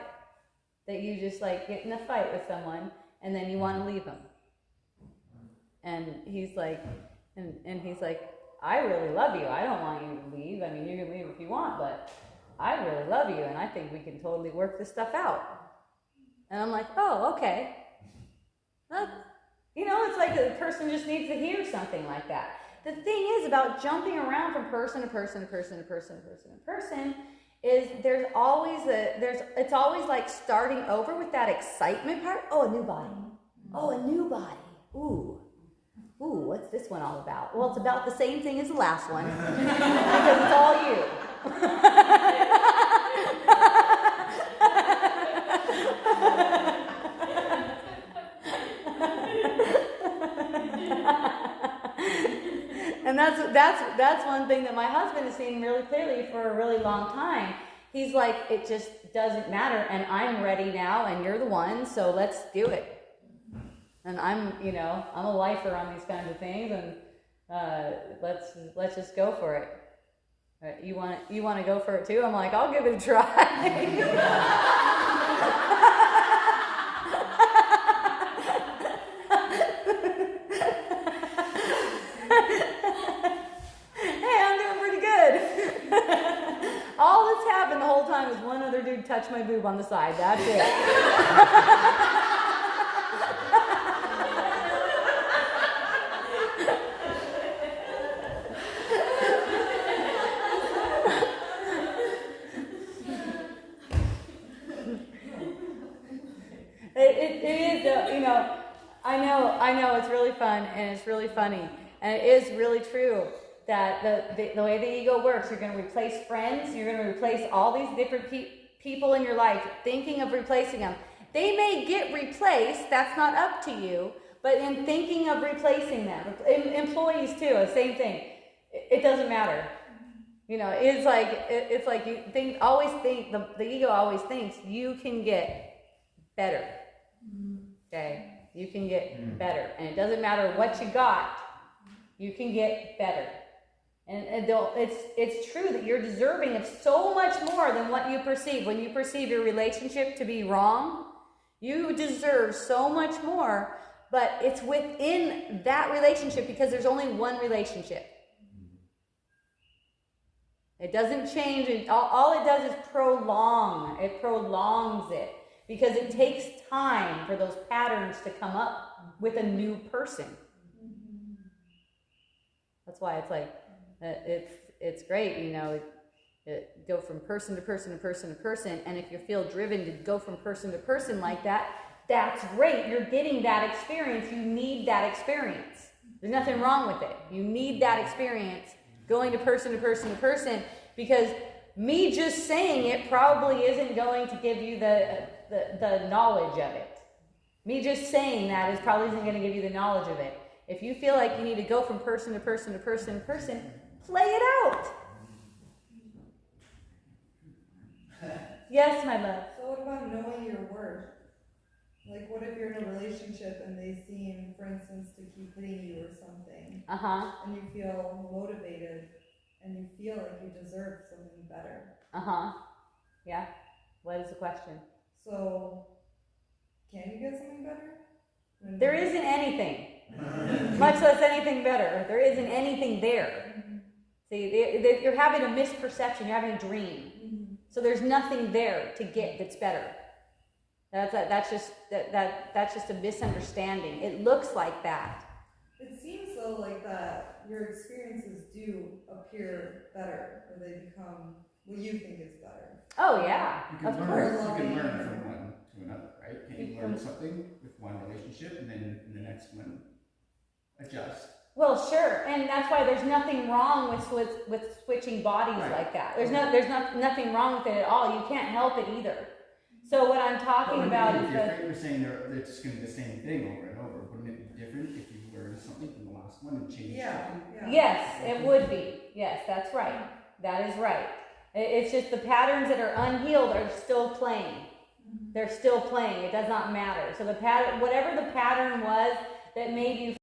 That you just like get in a fight with someone and then you want to leave them. And he's like, I really love you. I don't want you to leave. I mean, you can leave if you want, but I really love you and I think we can totally work this stuff out. And I'm like, oh, okay. It's like the person just needs to hear something like that. The thing is about jumping around from person to person to person to person to person to person is it's always like starting over with that excitement part. Oh, a new body. Oh, a new body. Ooh, what's this one all about? Well, it's about the same thing as the last one because it's all you. And that's one thing that my husband has seen really clearly for a really long time. He's like, it just doesn't matter, and I'm ready now, and you're the one, so let's do it. And I'm a lifer on these kinds of things, and let's just go for it. You want to go for it too? I'm like, I'll give it a try. One other dude touched my boob on the side. That's it. It is, I know it's really fun and it's really funny and it is really true. That the way the ego works, you're going to replace friends, you're going to replace all these different people in your life, thinking of replacing them. They may get replaced, that's not up to you, but in thinking of replacing them, employees too, same thing. It doesn't matter. It's like you the ego always thinks you can get better. Okay? You can get better. And it doesn't matter what you got, you can get better. And it's true that you're deserving of so much more than what you perceive. When you perceive your relationship to be wrong, you deserve so much more, but it's within that relationship because there's only one relationship. It doesn't change. All it does is prolong. It prolongs it because it takes time for those patterns to come up with a new person. That's why it's like, it's great, go from person to person to person to person, and if you feel driven to go from person to person like that, that's great. You're getting that experience. You need that experience. There's nothing wrong with it. You need that experience going to person to person to person because me just saying it probably isn't going to give you the knowledge of it. Me just saying that probably isn't going to give you the knowledge of it. If you feel like you need to go from person to person to person to person, play it out. Yes, my love. So what about knowing your worth? Like, what if you're in a relationship and they seem, for instance, to keep hitting you or something, and you feel motivated and you feel like you deserve something better? Yeah. What is the question? So, can you get something better? There isn't anything. Much less anything better. There isn't anything there. See, you're having a misperception. You're having a dream. So there's nothing there to get that's better. That's just a misunderstanding. It looks like that. It seems so like that your experiences do appear better, or they become what you think is better. Oh yeah, of course. You can learn from one to another, right? Can you learn something with one relationship and then in the next one adjust? Well, sure, and that's why there's nothing wrong with switching bodies like that. There's nothing wrong with it at all. You can't help it either. So what I'm talking about is that you're saying they're just going to be the same thing over and over. Wouldn't it be different if you learned something from the last one and changed something? Yes, it would be. Yes, that's right. That is right. It's just the patterns that are unhealed are still playing. They're still playing. It does not matter. So the pattern, whatever the pattern was that made you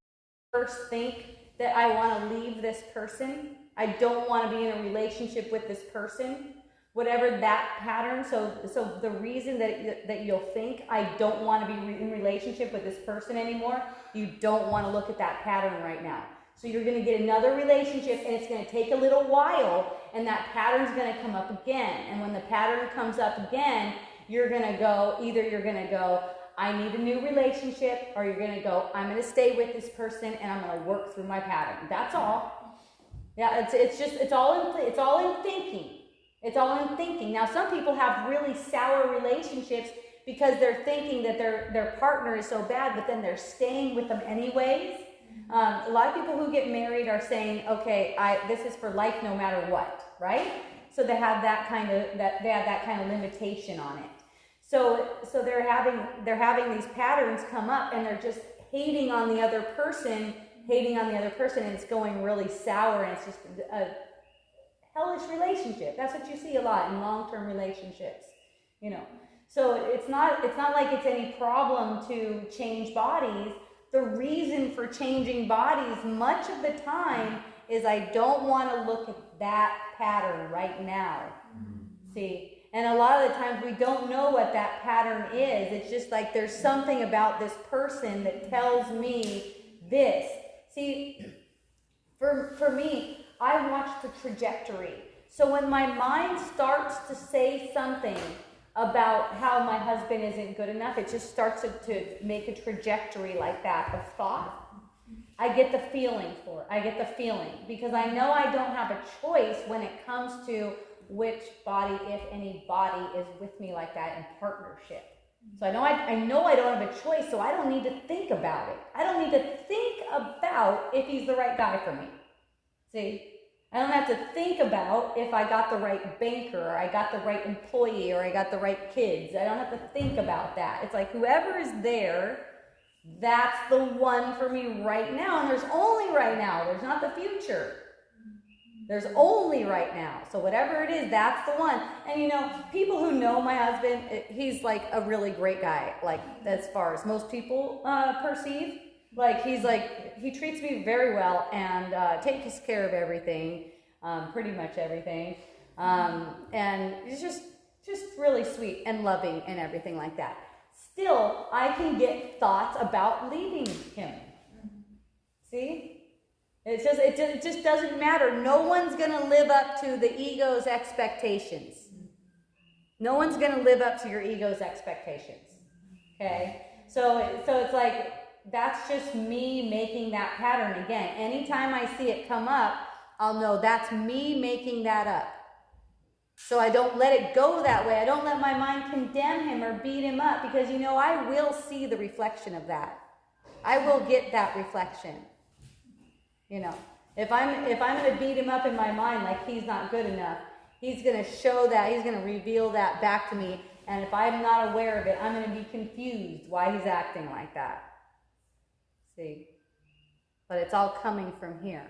first think that I want to leave this person, I don't want to be in a relationship with this person, whatever that pattern, so the reason that you'll think I don't want to be in relationship with this person anymore, you don't want to look at that pattern right now. So you're going to get another relationship, and it's going to take a little while, and that pattern's going to come up again. And when the pattern comes up again, you're going to go, I need a new relationship, or you're going to go, I'm going to stay with this person, and I'm going to work through my pattern. That's all. Yeah, it's all in thinking. It's all in thinking. Now, some people have really sour relationships because they're thinking that their partner is so bad, but then they're staying with them anyways. A lot of people who get married are saying, okay, this is for life no matter what, right? So they have that kind of limitation on it. So they're having these patterns come up, and they're just hating on the other person, and it's going really sour, and it's just a hellish relationship. That's what you see a lot in long-term relationships, So it's not like it's any problem to change bodies. The reason for changing bodies much of the time is I don't want to look at that pattern right now. See? And a lot of the times we don't know what that pattern is. It's just like there's something about this person that tells me this. See, for me, I watch the trajectory. So when my mind starts to say something about how my husband isn't good enough, it just starts to make a trajectory like that of thought. I get the feeling for it. I get the feeling because I know I don't have a choice when it comes to which body, if any body, is with me like that in partnership. So I know I don't have a choice, so I don't need to think about it. I don't need to think about if he's the right guy for me. See? I don't have to think about if I got the right banker, or I got the right employee, or I got the right kids. I don't have to think about that. It's like whoever is there, that's the one for me right now. And there's only right now. There's not the future. There's only right now. So whatever it is, that's the one. And people who know my husband, he's like a really great guy, like as far as most people perceive. Like he treats me very well and takes care of everything, pretty much everything. And he's just really sweet and loving and everything like that. Still, I can get thoughts about leaving him. See? It just doesn't matter. No one's going to live up to the ego's expectations. No one's going to live up to your ego's expectations. Okay? So it's like, that's just me making that pattern again. Anytime I see it come up, I'll know that's me making that up. So I don't let it go that way. I don't let my mind condemn him or beat him up because, I will see the reflection of that. I will get that reflection. If I'm going to beat him up in my mind like he's not good enough, he's going to show that, he's going to reveal that back to me. And if I'm not aware of it, I'm going to be confused why he's acting like that. See? But it's all coming from here.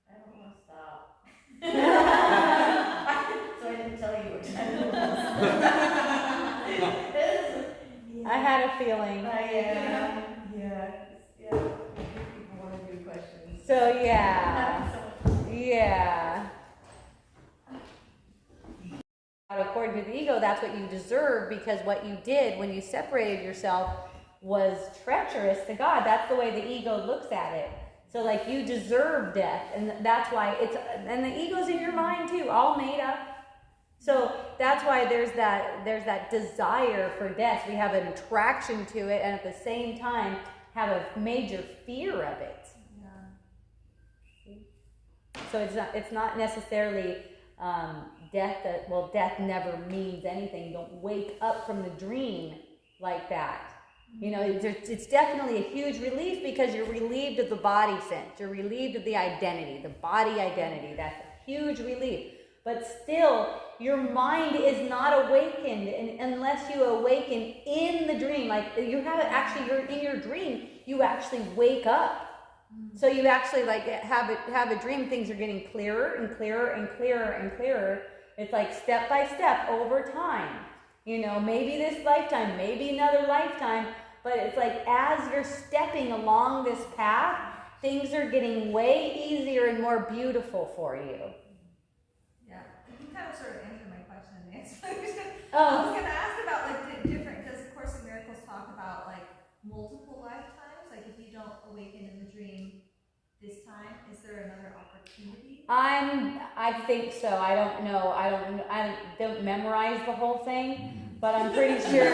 I don't want to stop. So I didn't tell you what time it was. I had a feeling. Yeah. People want to do questions. So yeah. According to the ego, that's what you deserve because what you did when you separated yourself was treacherous to God. That's the way the ego looks at it. So like you deserve death, and that's why and the ego's in your mind too, all made up. So that's why there's that desire for death. We have an attraction to it, and at the same time have a major fear of it. So it's not necessarily death death never means anything. Don't wake up from the dream like that. You know, it's definitely a huge relief because you're relieved of the body sense. You're relieved of the identity, the body identity. That's a huge relief. But still, your mind is not awakened unless you awaken in the dream. Like you're in your dream, you actually wake up. So you actually like have a dream. Things are getting clearer and clearer and clearer and clearer. It's like step by step over time. You know, maybe this lifetime, maybe another lifetime, but it's like as you're stepping along this path, things are getting way easier and more beautiful for you. Yeah, you kind of sort of answered my question and answered. Oh. I was going to ask about like different, because of Course in Miracles talk about like multiple lifetimes. Like if you don't awaken in the dream this time, is there another opportunity? I think so. I don't know. I don't memorize the whole thing, but I'm pretty sure.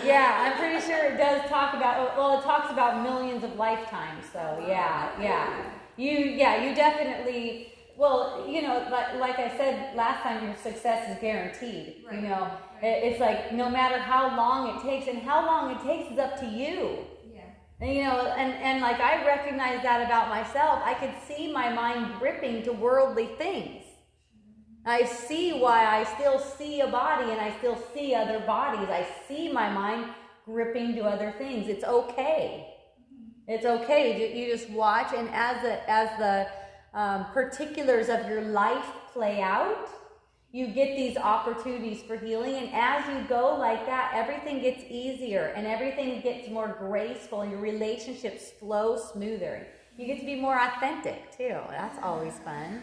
Yeah, I'm pretty sure it does talk about. Well, it talks about millions of lifetimes. So yeah. You definitely. Well, you know, like I said last time, your success is guaranteed. Right. You know, it's like no matter how long it takes, and how long it takes is up to you. And, you know, and like I recognize that about myself. I could see my mind gripping to worldly things. I see why I still see a body and I still see other bodies. I see my mind gripping to other things. It's okay. It's okay. You just watch, and as the particulars of your life play out, you get these opportunities for healing, and as you go like that, everything gets easier and everything gets more graceful, and your relationships flow smoother. You get to be more authentic too. That's always fun.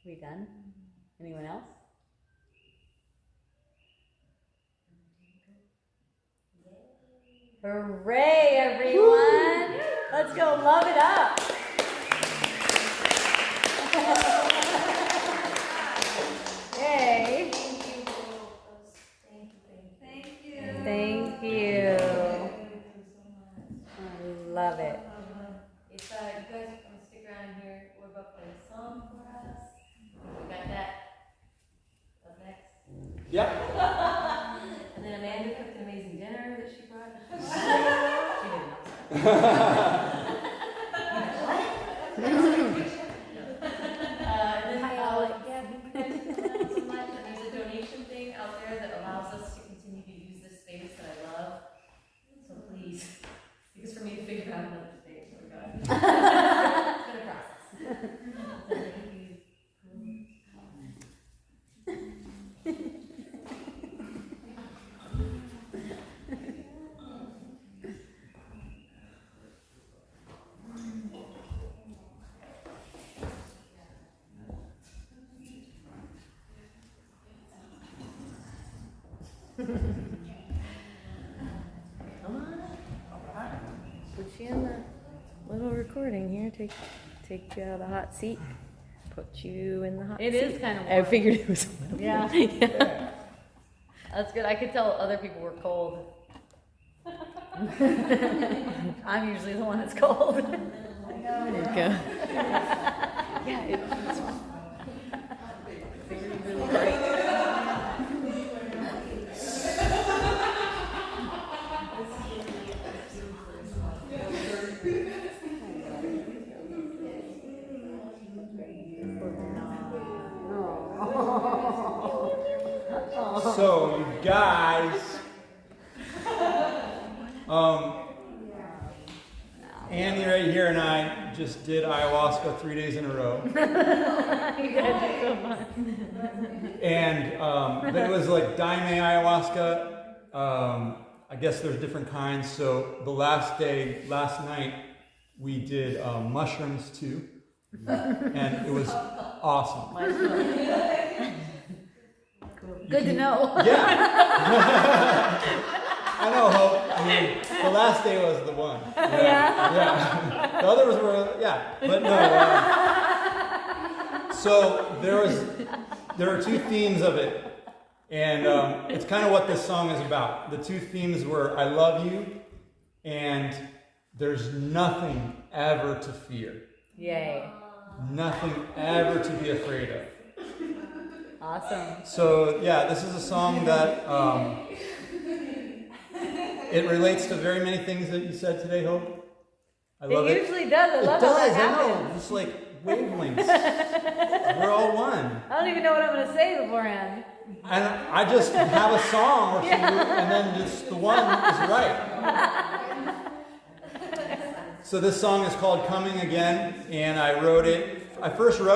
We done? Anyone else? Hooray, everyone! Let's go love it up. Yay. Thank you. I love it. If you guys want to stick around here, we're about to play a song for us. We got that up next. Yep. And then Amanda cooked an amazing dinner that she brought. And then thank you guys so much. And there's a donation thing out there that allows us to continue to use this space that I love. So please, because for me to figure out another space, oh my God. It's been a process. So thank you. Come on. Put you in the little recording here. Take you out of the hot seat. Put you in the hot seat. It is kind of I warm. figured it was. Yeah. That's good. I could tell other people were cold. I'm usually the one that's cold. There you go. Yeah, it's very, really bright. So, you guys, Annie right here and I just did ayahuasca 3 days in a row. You guys are so fun. And but it was like Daime ayahuasca. I guess there's different kinds. So the last night, we did mushrooms too. And it was awesome. Good to know. Yeah. I know, Hope. I mean, the last day was the one. Yeah. Yeah. The others were, yeah, but no. So there are two themes of it, and it's kind of what this song is about. The two themes were I love you, and there's nothing ever to fear. Yay. Nothing ever to be afraid of. Awesome. So yeah, this is a song that it relates to very many things that you said today, Hope. I love It it. usually does. I love It how that does, I know. happens. Just like wavelengths. We're all one. I don't even know what I'm going to say beforehand. And I just have a song or two, and then just the one is right. So this song is called Coming Again, and I first wrote it